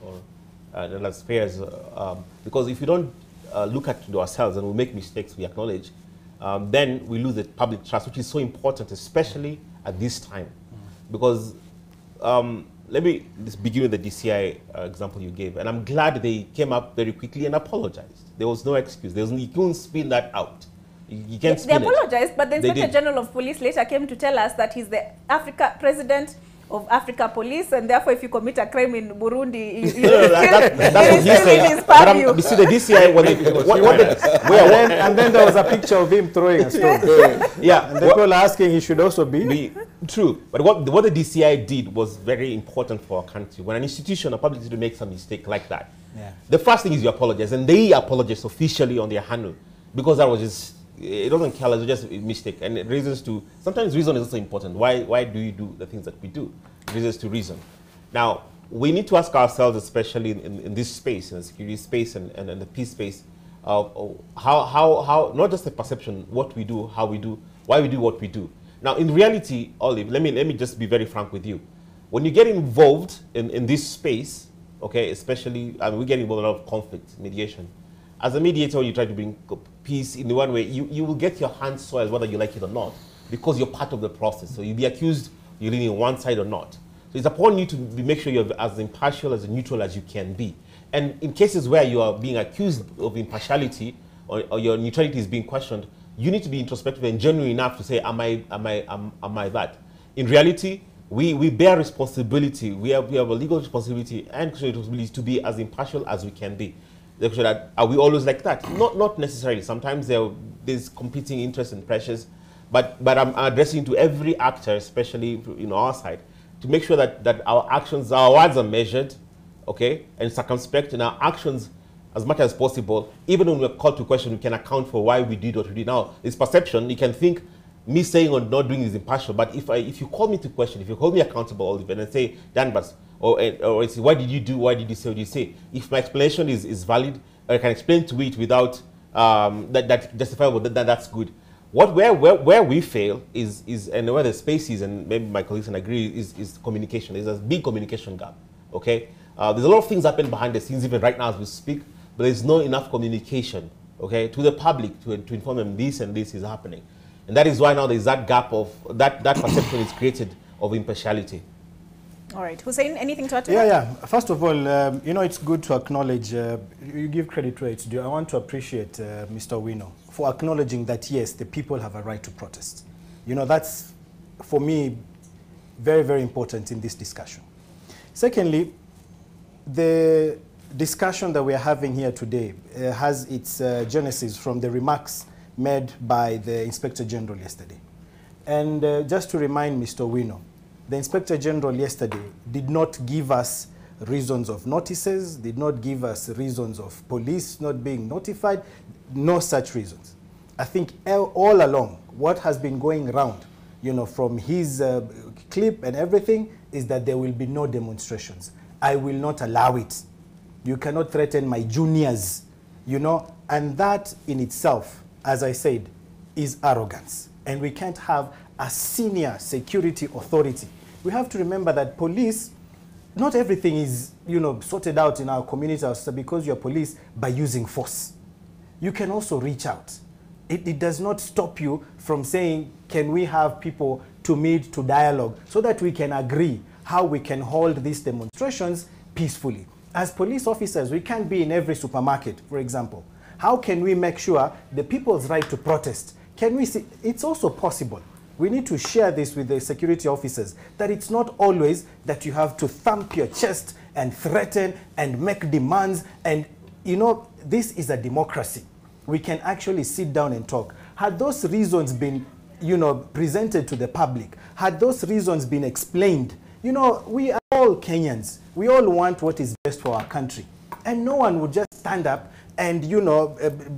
D: in other spheres. Because if we don't look at ourselves and we make mistakes, we acknowledge, then we lose the public trust, which is so important, especially at this time. Because let me just begin with the DCI example you gave. And I'm glad they came up very quickly and apologized. There was no excuse. You couldn't spin that out. You can't
A: They
D: spin it.
A: apologized, but the
D: They
A: Inspector
D: did.
A: General of Police later came to tell us that he's the president of Africa Police, and therefore if you commit a crime in Burundi,
D: That's what he's saying. But you see the DCI, when
B: and then there was a picture of him throwing a stone.
D: yeah,
B: And then people are asking he should also be.
D: True. But what the DCI did was very important for our country. When an institution, a public institution makes a mistake like that, the first thing is you apologize, and they apologize officially on their handle, because that was just, it doesn't care, it's just a mistake. And it raises to, sometimes reason is also important. Why do you do the things that we do? It raises to reason. Now, we need to ask ourselves, especially in this space, in the security space and the peace space, how not just the perception, what we do, how we do, why we do what we do. Now, in reality, Olive, let me just be very frank with you. When you get involved in this space, okay, especially, we get involved in a lot of conflict, mediation. As a mediator, you try to bring peace in the one way, you will get your hands soiled whether you like it or not, because you're part of the process. So you'll be accused, you're leaning on one side or not. So it's upon you to make sure you're as impartial, as neutral as you can be. And in cases where you are being accused of impartiality or your neutrality is being questioned, you need to be introspective and genuine enough to say, am I that? In reality, we bear responsibility. We have a legal responsibility and responsibility to be as impartial as we can be. Are we always like that? Not necessarily. Sometimes there's competing interests and pressures, but I'm addressing to every actor, especially our side, to make sure that our actions, our words are measured, okay, and circumspect, and our actions, as much as possible, even when we're called to question, we can account for why we did what we did. Now, this perception, you can think me saying or not doing is impartial, but if you call me to question, if you hold me accountable, Oliver, and say, Dan, or say, why did you do, why did you say what you say? If my explanation is valid, or I can explain to it without that justifiable, that's good. Where we fail is and where the space is, and maybe my colleagues can agree, is communication. There's a big communication gap, okay? There's a lot of things happening behind the scenes even right now as we speak, but there's not enough communication, okay, to the public to inform them this and this is happening. And that is why now there's that gap of, that perception is created of impartiality.
A: All right. Hussein, anything to add to that?
B: Yeah. First of all, it's good to acknowledge, you give credit where it's due. I want to appreciate Mr. Wino for acknowledging that, yes, the people have a right to protest. That's, for me, very, very important in this discussion. Secondly, the discussion that we are having here today has its genesis from the remarks made by the Inspector General yesterday. And just to remind Mr. Wino, the Inspector General yesterday did not give us reasons of notices, did not give us reasons of police not being notified, no such reasons. I think all along, what has been going around, from his clip and everything, is that there will be no demonstrations. I will not allow it. You cannot threaten my juniors, and that in itself, as I said, is arrogance. And we can't have a senior security authority. We have to remember that police, not everything is, sorted out in our community because you're police by using force. You can also reach out. It does not stop you from saying, can we have people to meet, to dialogue, so that we can agree how we can hold these demonstrations peacefully. As police officers, we can't be in every supermarket, for example. How can we make sure the people's right to protest? Can we see? It's also possible. We need to share this with the security officers, that it's not always that you have to thump your chest and threaten and make demands. And, this is a democracy. We can actually sit down and talk. Had those reasons been, presented to the public, had those reasons been explained, we are all Kenyans. We all want what is best for our country. And no one would just stand up and,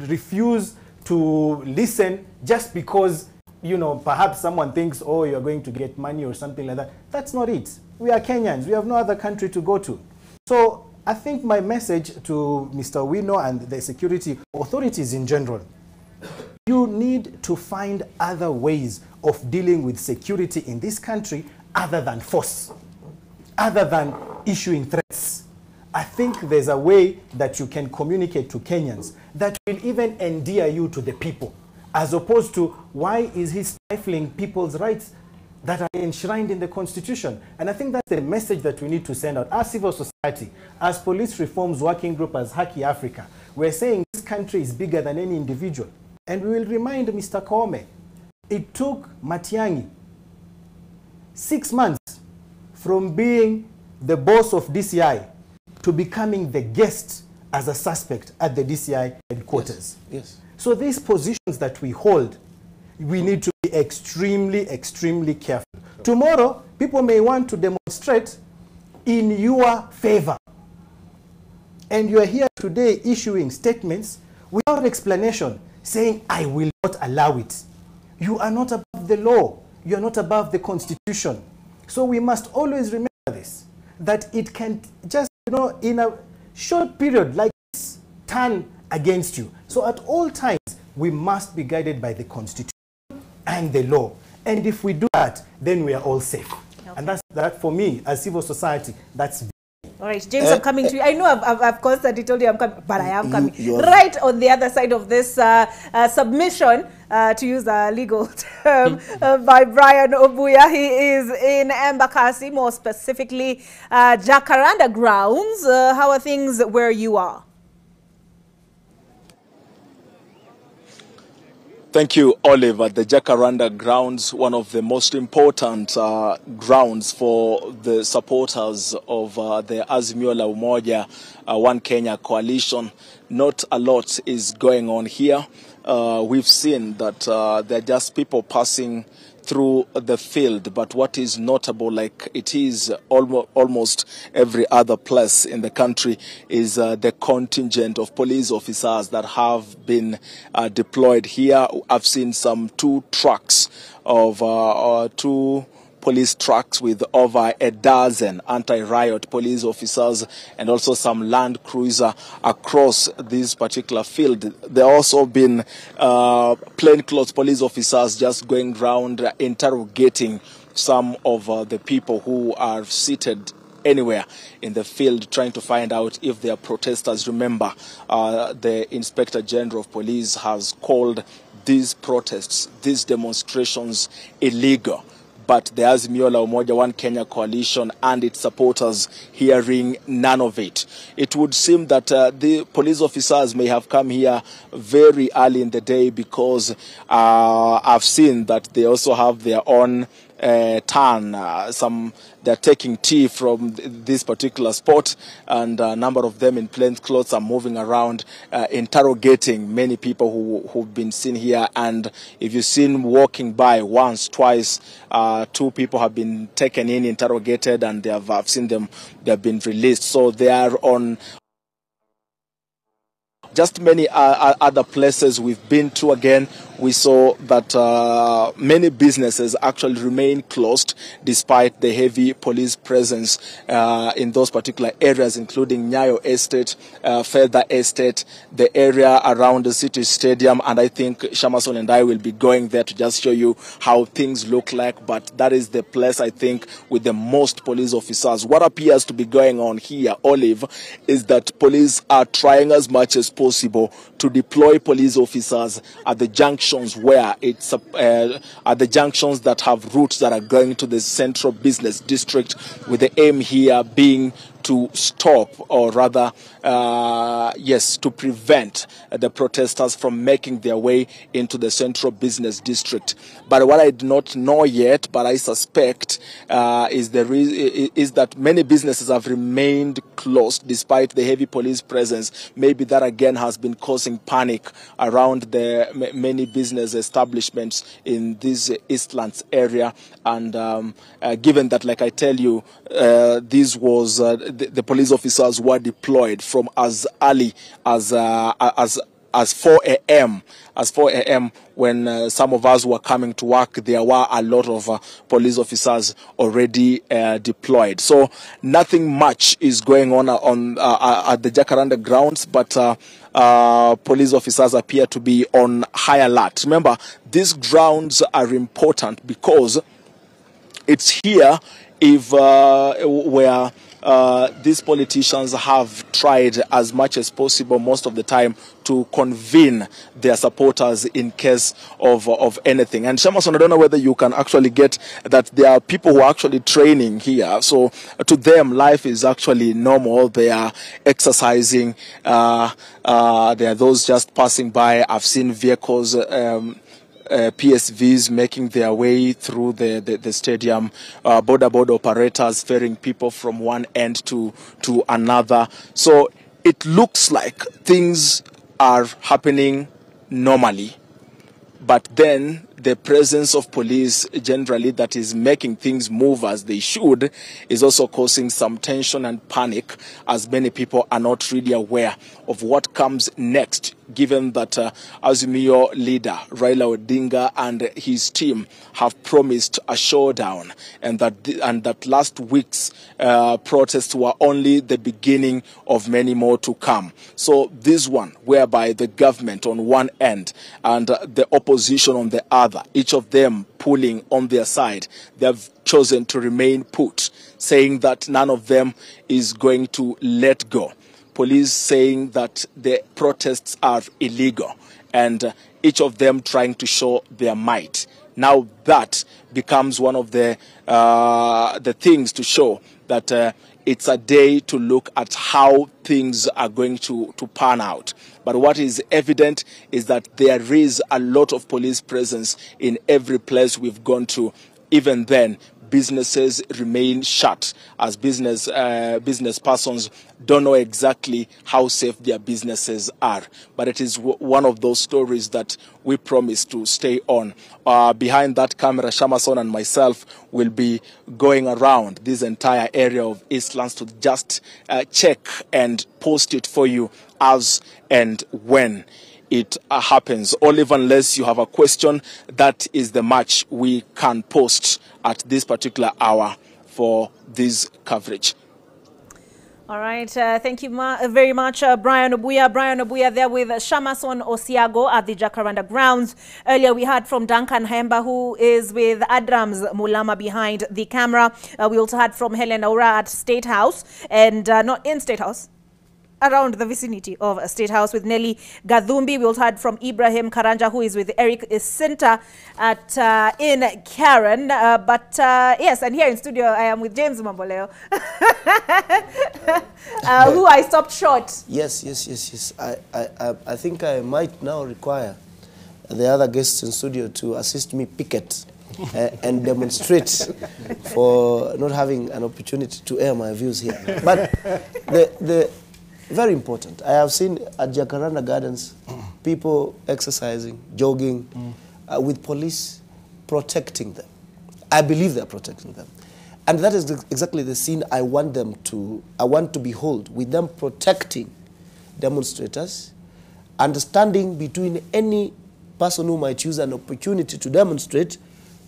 B: refuse to listen just because, perhaps someone thinks, oh, you're going to get money or something like that. That's not it. We are Kenyans. We have no other country to go to. So I think my message to Mr. Wino and the security authorities in general, you need to find other ways of dealing with security in this country other than force, other than issuing threats. I think there's a way that you can communicate to Kenyans that will even endear you to the people, as opposed to, why is he stifling people's rights that are enshrined in the Constitution? And I think that's the message that we need to send out. As civil society, as Police Reforms Working Group, as Haki Africa, we're saying this country is bigger than any individual. And we will remind Mr. Koome, it took Matiang'i 6 months from being the boss of DCI to becoming the guest as a suspect at the DCI headquarters.
E: Yes.
B: So these positions that we hold, we need to be extremely, extremely careful. Tomorrow, people may want to demonstrate in your favor. And you are here today issuing statements without explanation, saying, I will not allow it. You are not above the law. You are not above the Constitution. So we must always remember this, that it can just, in a short period like this, turn against you. So at all times, we must be guided by the Constitution and the law. And if we do that, then we are all safe. Okay. And that's that for me, as civil society, that's.
A: All right, James, I'm coming to you. I know I've constantly told you I'm coming, but I am coming. Right on the other side of this submission, to use a legal term, by Brian Obuya. He is in Embakasi, more specifically Jacaranda grounds. How are things where you are?
F: Thank you, Oliver. The Jacaranda grounds, one of the most important grounds for the supporters of the Azimio la Umoja One Kenya coalition. Not a lot is going on here. We've seen that there are just people passing through the field, but what is notable, like it is almost every other place in the country, is the contingent of police officers that have been deployed here. I've seen some 2 trucks of 2 police trucks with over a dozen anti-riot police officers and also some Land Cruiser across this particular field. There also been plainclothes police officers just going round interrogating some of the people who are seated anywhere in the field, trying to find out if they are protesters. Remember, the Inspector General of Police has called these protests, these demonstrations, illegal. But the Azimio la Umoja One Kenya coalition and its supporters hearing none of it. It would seem that the police officers may have come here very early in the day, because I've seen that they also have their own turn. They're taking tea from this particular spot, and a number of them in plain clothes are moving around, interrogating many people who've been seen here. And if you've seen walking by once, twice, 2 people have been taken in, interrogated, and I've seen them, they have been released. So they are on. Just many other places we've been to, again, we saw that many businesses actually remain closed despite the heavy police presence in those particular areas, including Nyayo Estate, Feather Estate, the area around the city stadium. And I think Shamason and I will be going there to just show you how things look like. But that is the place, I think, with the most police officers. What appears to be going on here, Olive, is that police are trying as much as possible to deploy police officers at the junctions where it's at the junctions that have routes that are going to the central business district, with the aim here being to stop, or rather, to prevent the protesters from making their way into the central business district. But what I do not know yet, but I suspect, is that many businesses have remained closed despite the heavy police presence. Maybe that again has been causing panic around the many business establishments in this Eastlands area. And given that, like I tell you, this was the police officers were deployed from as early as 4 a.m. As 4 a.m. when some of us were coming to work, there were a lot of police officers already deployed. So nothing much is going on at the Jacaranda grounds, but police officers appear to be on high alert. Remember, these grounds are important because it's here where these politicians have tried as much as possible most of the time to convene their supporters in case of anything. And Shamason, I don't know whether you can actually get that there are people who are actually training here. So to them, life is actually normal. They are exercising. There are those just passing by. I've seen vehicles, PSVs making their way through the stadium, border operators ferrying people from one end to another. So it looks like things are happening normally, but then the presence of police generally that is making things move as they should is also causing some tension and panic, as many people are not really aware of what comes next, given that Azimio leader Raila Odinga and his team have promised a showdown, and that last week's protests were only the beginning of many more to come. So this one, whereby the government on one end and the opposition on the other, each of them pulling on their side, they have chosen to remain put, saying that none of them is going to let go. Police saying that the protests are illegal, and each of them trying to show their might. Now that becomes one of the things to show that it's a day to look at how things are going to pan out. But what is evident is that there is a lot of police presence in every place we've gone to. Even then, businesses remain shut, as business persons don't know exactly how safe their businesses are. But it is one of those stories that we promise to stay on. Behind that camera, Shamason and myself will be going around this entire area of Eastlands to just check and post it for you as and when it happens. Olive, unless you have a question, that is the match we can post at this particular hour for this coverage.
A: All right, thank you very much, Brian Obuya. Brian Obuya there with Shamason Osiago at the Jacaranda grounds. Earlier we heard from Duncan Hemba, who is with Adrams Mulama behind the camera. We also heard from Helen Aura at State House, and not in State House, around the vicinity of State House with Nelly Gadhumbi. We also heard from Ibrahim Karanja, who is with Eric Sinta at in Karen. Yes, and here in studio I am with James Mamboleo, who I stopped short.
E: Yes. I think I might now require the other guests in studio to assist me picket and demonstrate for not having an opportunity to air my views here. But the very important, I have seen at Jacaranda Gardens people exercising, jogging, with police protecting them. I believe they're protecting them. And that is exactly the scene I want to behold, with them protecting demonstrators, understanding between any person who might use an opportunity to demonstrate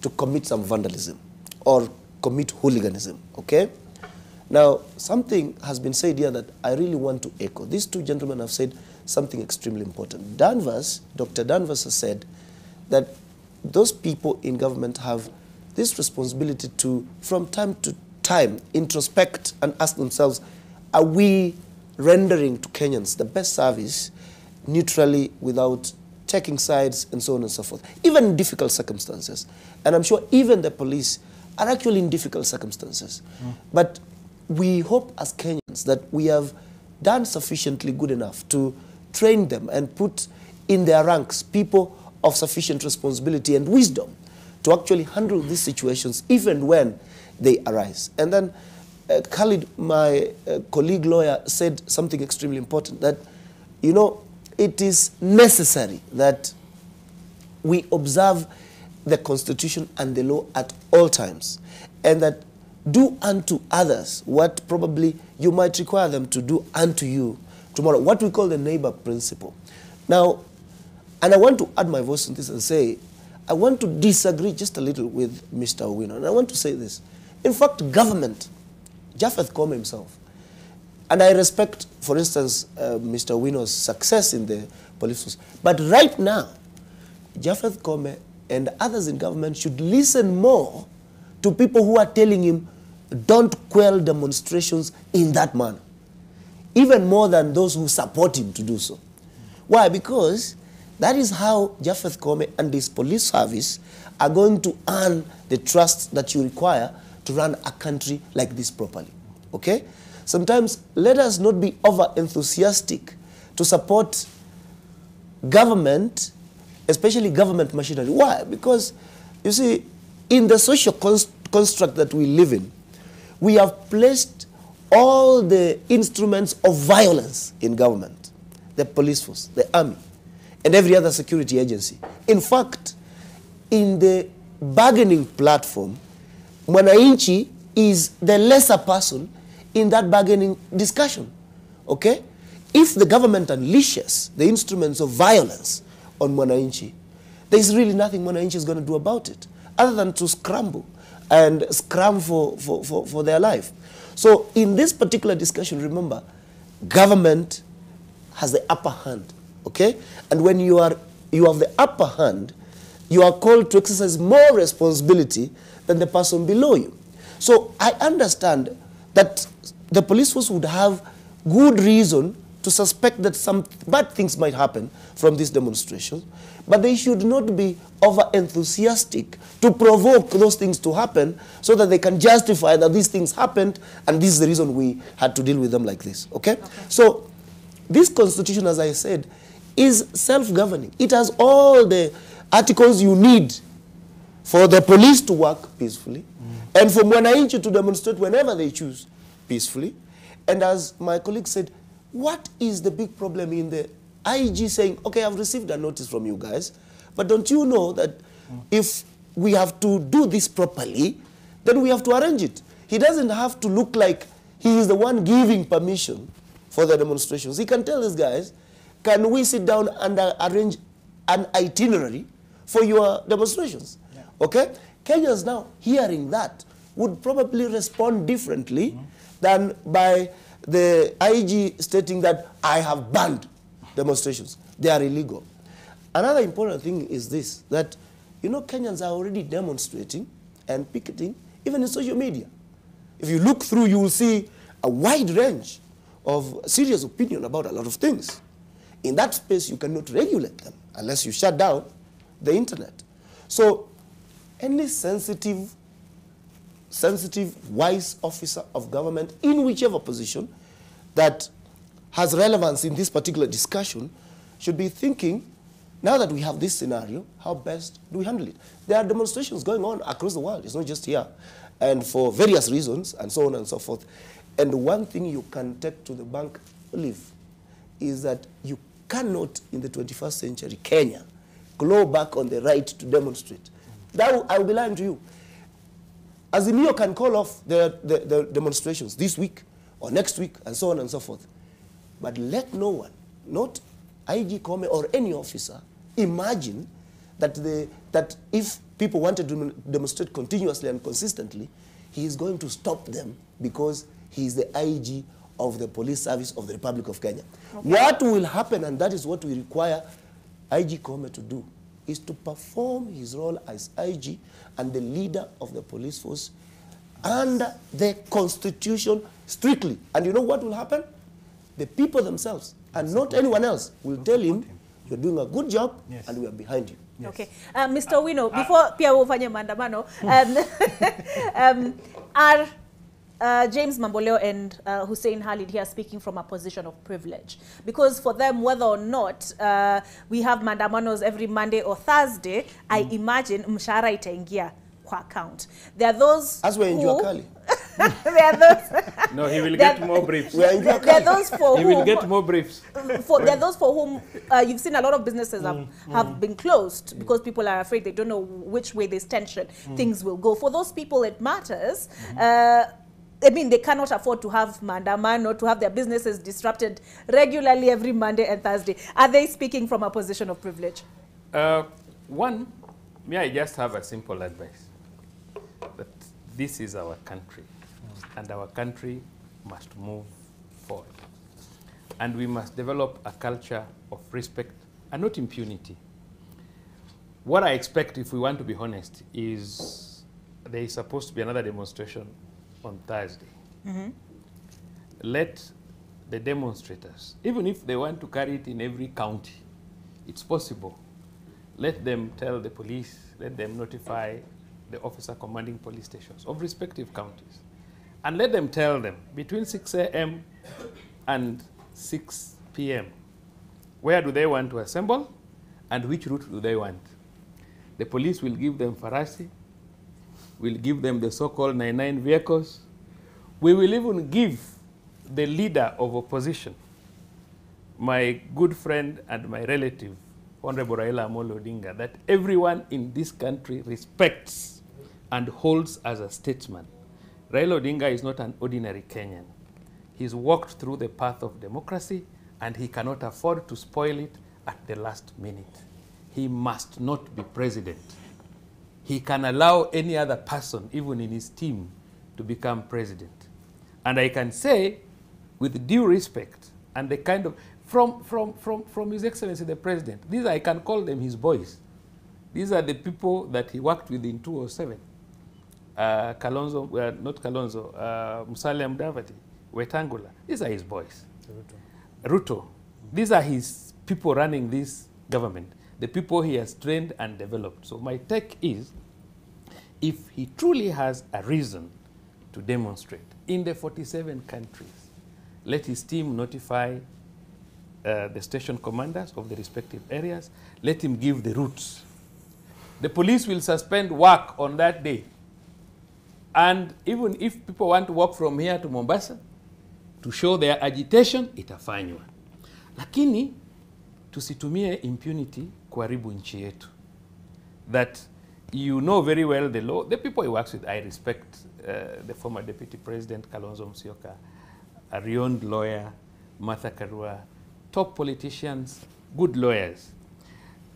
E: to commit some vandalism or commit hooliganism, okay? Now, something has been said here that I really want to echo. These two gentlemen have said something extremely important. Dr. Danvers has said that those people in government have this responsibility to, from time to time, introspect and ask themselves, are we rendering to Kenyans the best service neutrally without taking sides and so on and so forth, even in difficult circumstances? And I'm sure even the police are actually in difficult circumstances. But we hope as Kenyans that we have done sufficiently good enough to train them and put in their ranks people of sufficient responsibility and wisdom to actually handle these situations even when they arise. And then Khalid, my colleague lawyer, said something extremely important, that, you know, it is necessary that we observe the Constitution and the law at all times, and that do unto others what probably you might require them to do unto you tomorrow, what we call the neighbor principle. Now, and I want to add my voice on this and say, I want to disagree just a little with Mr. Owino, and I want to say this. In fact, government, Japheth Koome himself, and I respect, for instance, Mr. Owino's success in the police force, but right now, Japheth Koome and others in government should listen more to people who are telling him, don't quell demonstrations in that manner, even more than those who support him to do so. Why? Because that is how Japheth Koome and his police service are going to earn the trust that you require to run a country like this properly. Okay? Sometimes let us not be over-enthusiastic to support government, especially government machinery. Why? Because, you see, in the social construct that we live in, we have placed all the instruments of violence in government, the police force, the army, and every other security agency. In fact, in the bargaining platform, Mwananchi is the lesser person in that bargaining discussion. Okay? If the government unleashes the instruments of violence on Mwananchi, there is really nothing Mwananchi is going to do about it, other than to scramble and scram for their life. So in this particular discussion, remember, government has the upper hand, okay? And when you have the upper hand, you are called to exercise more responsibility than the person below you. So I understand that the police force would have good reason to suspect that some bad things might happen from these demonstrations, but they should not be over-enthusiastic to provoke those things to happen so that they can justify that these things happened and this is the reason we had to deal with them like this, okay? So this constitution, as I said, is self-governing. It has all the articles you need for the police to work peacefully and for Mwananchi to demonstrate whenever they choose peacefully. And as my colleague said, what is the big problem in the IG saying, okay, I've received a notice from you guys, but don't you know that if we have to do this properly, then we have to arrange it. He doesn't have to look like he is the one giving permission for the demonstrations. He can tell these guys, can we sit down and arrange an itinerary for your demonstrations? Yeah. Okay? Kenyans now hearing that would probably respond differently than by the IG stating that I have banned demonstrations. They are illegal. Another important thing is this, that, you know, Kenyans are already demonstrating and picketing, even in social media. If you look through, you will see a wide range of serious opinion about a lot of things. In that space, you cannot regulate them unless you shut down the internet. So any sensitive, wise officer of government in whichever position that has relevance in this particular discussion should be thinking, now that we have this scenario, how best do we handle it? There are demonstrations going on across the world. It's not just here. And for various reasons, and so on and so forth. And one thing you can take to the bank, Olive, is that you cannot, in the 21st century, Kenya, claw back on the right to demonstrate. I will be lying to you. Azimio can call off the demonstrations this week or next week and so on and so forth. But let no one, not IG Koome or any officer, imagine that if people wanted to demonstrate continuously and consistently, he is going to stop them because he is the IG of the police service of the Republic of Kenya. Okay. What will happen, and that is what we require IG Koome to do, is to perform his role as IG and the leader of the police force under the Constitution strictly. And you know what will happen? The people themselves, and not anyone else, will tell him, you're doing a good job, and we are behind you.
A: Yes. Okay. Mr. Wino, before Pia ufanye maandamano, are James Mamboleo and Hussein Khalid here speaking from a position of privilege? Because for them, whether or not we have maandamanos every Monday or Thursday, I imagine mshahara itaingia kwa account. There are those
E: as we're in Juakali.
A: There are those.
C: No, he will get more briefs.
E: We are in Juakali.
A: There are those for
C: he
A: whom,
C: will get more briefs.
A: There are those for whom you've seen a lot of businesses have been closed because people are afraid, they don't know which way this tension things will go. For those people, it matters. I mean, they cannot afford to have maandamano, to have their businesses disrupted regularly every Monday and Thursday. Are they speaking from a position of privilege?
C: One, may I just have a simple advice? That this is our country, and our country must move forward. And we must develop a culture of respect and not impunity. What I expect, if we want to be honest, is there is supposed to be another demonstration on Thursday. Let the demonstrators, even if they want to carry it in every county, it's possible. Let them tell the police, let them notify the officer commanding police stations of respective counties. And let them tell them between 6 a.m. and 6 p.m. where do they want to assemble and which route do they want. The police will give them farasi, will give them the so-called 99 vehicles. We will even give the leader of opposition, my good friend and my relative, Honorable Raila Amolo Odinga, that everyone in this country respects and holds as a statesman. Raila Odinga is not an ordinary Kenyan. He's walked through the path of democracy and he cannot afford to spoil it at the last minute. He must not be president. He can allow any other person, even in his team, to become president. And I can say, with due respect, and the kind of, from His Excellency the President, these I can call them his boys. These are the people that he worked with in 2007. Kalonzo, not Kalonzo, Musalia Mudavadi, Wetangula. These are his boys. Ruto. These are his people running this government, the people he has trained and developed. So my take is, if he truly has a reason to demonstrate in the 47 countries, let his team notify the station commanders of the respective areas. Let him give the routes. The police will suspend work on that day. And even if people want to walk from here to Mombasa to show their agitation, itafanywa. Lakini tusitumie impunity kuharibu nchi yetu. That you know very well the law. The people he works with, I respect the former Deputy President Kalonzo Musyoka, a renowned lawyer, Martha Karua, top politicians, good lawyers.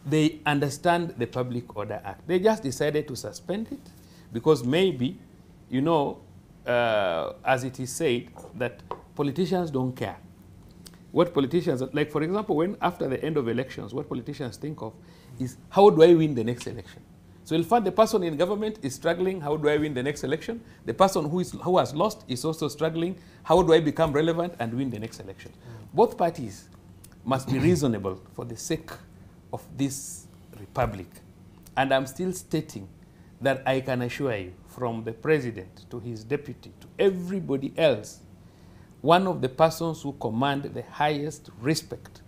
C: They understand the Public Order Act. They just decided to suspend it because maybe, you know, as it is said, that politicians don't care. What politicians, like for example, when after the end of elections, what politicians think of is, how do I win the next election? So you'll find the person in government is struggling, how do I win the next election? The person who has lost is also struggling, how do I become relevant and win the next election? Both parties must be reasonable for the sake of this republic. And I'm still stating that I can assure you, from the president to his deputy to everybody else, one of the persons who command the highest respect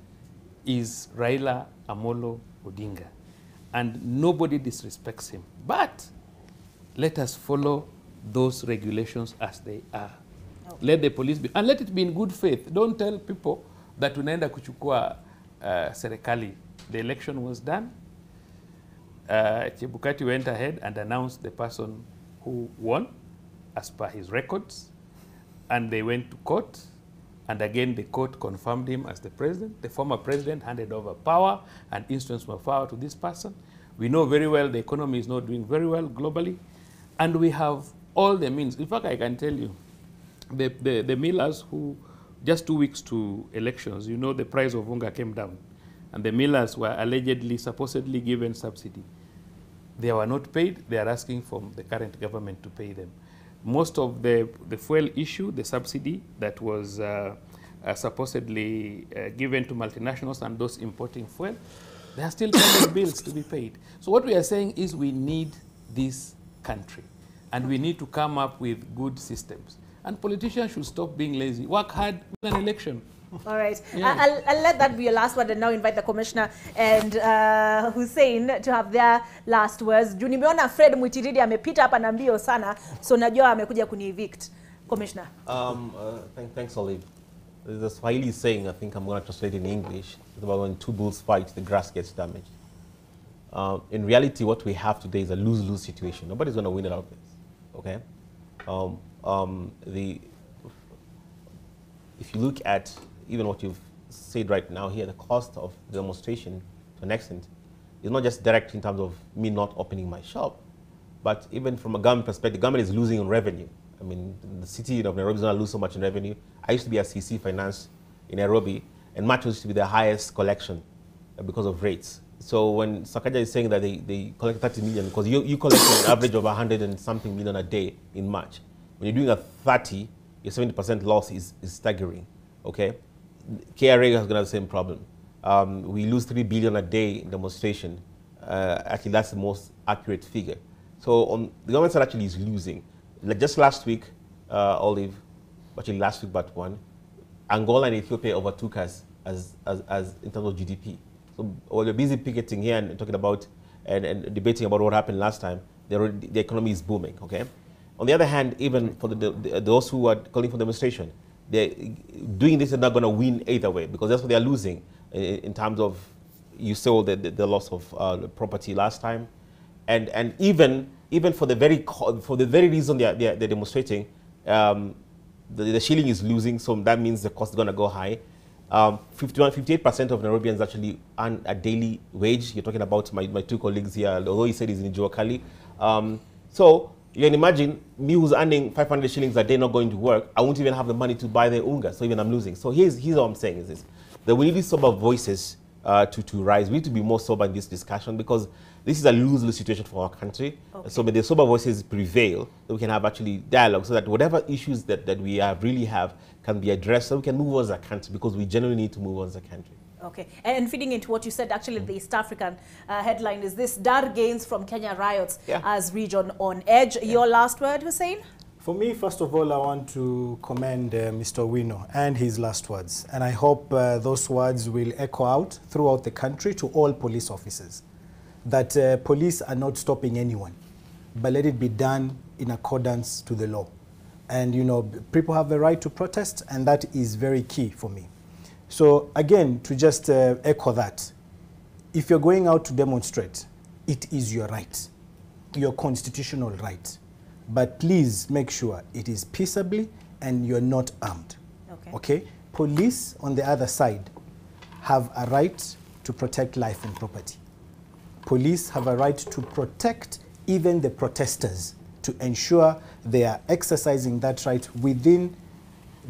C: is Raila Amolo Odinga. And nobody disrespects him. But let us follow those regulations as they are. Okay. Let the police be, and let it be in good faith. Don't tell people that tunaenda kuchukua serikali. The election was done. Chebukati went ahead and announced the person who won as per his records. And they went to court. And again, the court confirmed him as the president. The former president handed over power and instruments of power to this person. We know very well the economy is not doing very well globally. And we have all the means. In fact, I can tell you, the millers who, just 2 weeks to elections, you know, the price of unga came down. And the millers were allegedly, supposedly given subsidy. They were not paid. They are asking from the current government to pay them. Most of the fuel issue, the subsidy that was supposedly given to multinationals and those importing fuel, they are still paying bills to be paid. So what we are saying is we need this country and we need to come up with good systems. And politicians should stop being lazy. Work hard, win an election.
A: All right.
C: Yeah.
A: I'll let that be your last word and now invite the Commissioner and Hussein to have their last words. Juu nimeona Fred Mutiridi amepita hapa na mbio sana, so najua amekuja kuni-evict. Commissioner.
D: Thanks, Olive. There's a Swahili saying, I think I'm going to translate in English. It's about when two bulls fight, the grass gets damaged. In reality, what we have today is a lose-lose situation. Nobody's going to win it out of this. Okay? If you look at even what you've said right now here, the cost of the demonstration to an extent is not just direct in terms of me not opening my shop, but even from a government perspective, the government is losing on revenue. I mean, the city of Nairobi is going to lose so much in revenue. I used to be at CC Finance in Nairobi, and March used to be the highest collection because of rates. So when Sakaja is saying that they collect 30 million, because you collect an average of 100 and something million a day in March. when you're doing a 30, your 70% loss is staggering, okay? KRA has got the same problem. We lose 3 billion a day in demonstration. Actually, that's the most accurate figure. So the government side actually is losing. Like just last week, Olive, actually last week but one, Angola and Ethiopia overtook us as in terms of GDP. So while we're busy picketing here and talking about and debating about what happened last time, the economy is booming, okay? On the other hand, even for those who are calling for demonstration, they're doing this, they're not going to win either way, because that's what they're losing in terms of, you saw the loss of property last time, and even for the very reason they're demonstrating, the shilling is losing, so that means the cost is going to go high. 58% of Nairobians actually earn a daily wage. You're talking about my two colleagues here, although he said he's in Juakali. So you can imagine me who's earning 500 shillings a day not going to work, I won't even have the money to buy the unga, so even I'm losing. So here's what I'm saying is this, that we need these sober voices to rise. We need to be more sober in this discussion, because this is a lose-lose situation for our country. Okay. So may the sober voices prevail, that we can have actually dialogue, so that whatever issues that we really have can be addressed, so we can move on as a country, because we genuinely need to move on as a country.
A: Okay, and feeding into what you said, actually the East African headline is this: Dar gains from Kenya riots as region on edge. Your last word, Hussein?
B: For me, first of all, I want to commend Mr. Wino and his last words. And I hope those words will echo out throughout the country to all police officers, that police are not stopping anyone, but let it be done in accordance to the law. And, you know, people have the right to protest, and that is very key for me. So, again, to just echo that, if you're going out to demonstrate, it is your right, your constitutional right. But please make sure it is peaceably and you're not armed. Okay? Police, on the other side, have a right to protect life and property. Police have a right to protect even the protesters, to ensure they are exercising that right within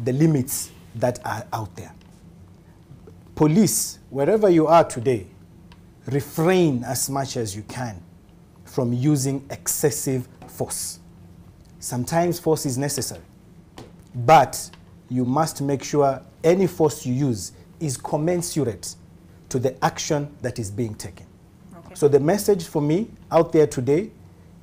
B: the limits that are out there. Police, wherever you are today, refrain as much as you can from using excessive force. Sometimes force is necessary, but you must make sure any force you use is commensurate to the action that is being taken. Okay. So the message for me out there today,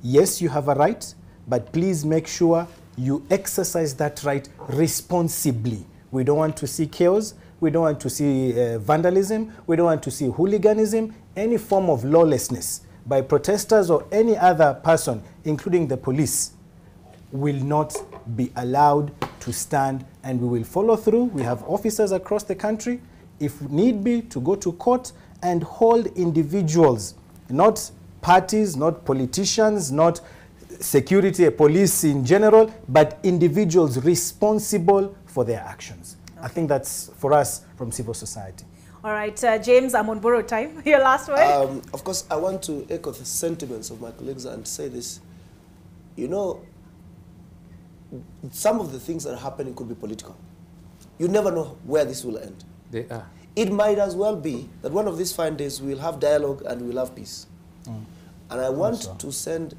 B: yes, you have a right, but please make sure you exercise that right responsibly. We don't want to see chaos. We don't want to see vandalism. We don't want to see hooliganism, any form of lawlessness by protesters or any other person, including the police, will not be allowed to stand, and we will follow through. We have officers across the country, if need be, to go to court and hold individuals, not parties, not politicians, not security, police in general, but individuals responsible for their actions. Okay. I think that's for us from civil society.
A: All right, James, I'm on borrowed time. Your last word?
E: Of course, I want to echo the sentiments of my colleagues and say this. You know, some of the things that are happening could be political. You never know where this will end.
C: They are.
E: It might as well be that one of these fine days we'll have dialogue and we'll have peace. And I want to send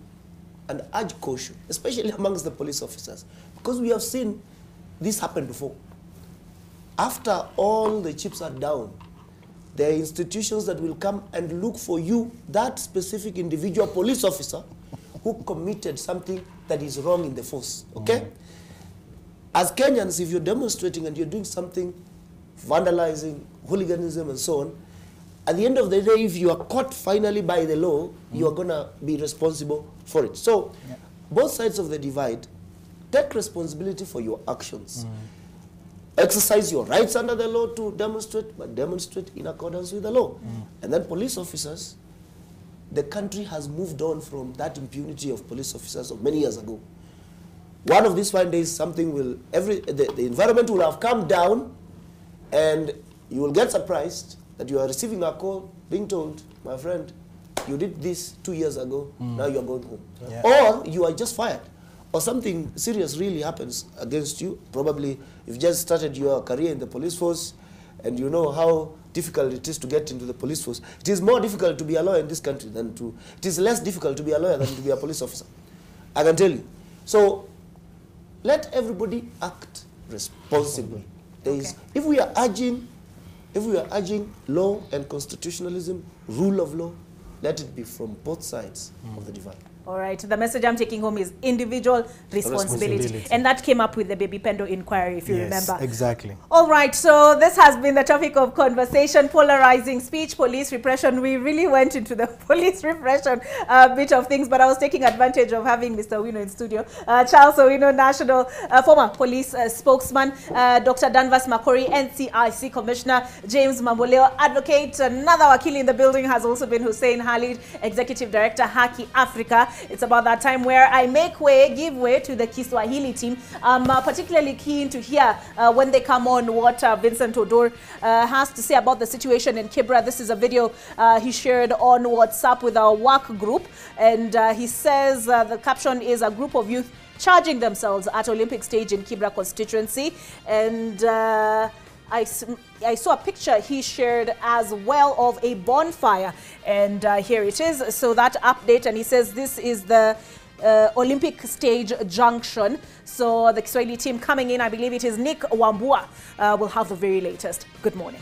E: an urge caution, especially amongst the police officers, because we have seen this happen before. After all the chips are down, there are institutions that will come and look for you, that specific individual police officer who committed something that is wrong in the force, okay? As Kenyans, if you're demonstrating and you're doing something, vandalizing, hooliganism and so on, at the end of the day, if you are caught finally by the law, you are going to be responsible for it. So, both sides of the divide, take responsibility for your actions. Exercise your rights under the law to demonstrate, but demonstrate in accordance with the law. And then police officers, the country has moved on from that impunity of police officers of many years ago. One of these fine days, something will, the environment will have come down, and you will get surprised that you are receiving a call being told, my friend, you did this 2 years ago, now you are going home. Or you are just fired. Or something serious really happens against you. Probably you've just started your career in the police force, and you know how difficult it is to get into the police force. It is more difficult to be a lawyer in this country than to, it is less difficult to be a lawyer than to be a police officer. I can tell you. So let everybody act responsibly. If we are urging law and constitutionalism, rule of law, let it be from both sides of the divide.
A: All right, the message I'm taking home is individual responsibility. And that came up with the Baby Pendo inquiry, if you remember.
B: Exactly.
A: All right, so this has been the topic of conversation, polarizing speech, police repression. We really went into the police repression bit of things, but I was taking advantage of having Mr. Owino in studio. Charles Owino, National former police spokesman, Dr. Danvas Makori, NCIC Commissioner, James Mamboleo, advocate. Another wakili in the building has also been Hussein Khalid, Executive Director, Haki Africa. It's about that time where I give way to the Kiswahili team. I'm particularly keen to hear when they come on what Vincent Odor has to say about the situation in Kibra. This is a video he shared on WhatsApp with our work group, and he says the caption is a group of youth charging themselves at Olympic stage in Kibra constituency, and I saw a picture he shared as well of a bonfire, and here it is. So that update, and he says this is the Olympic stage junction. So the Kiswahili team coming in, I believe it is Nick Wambua, will have the very latest. Good morning.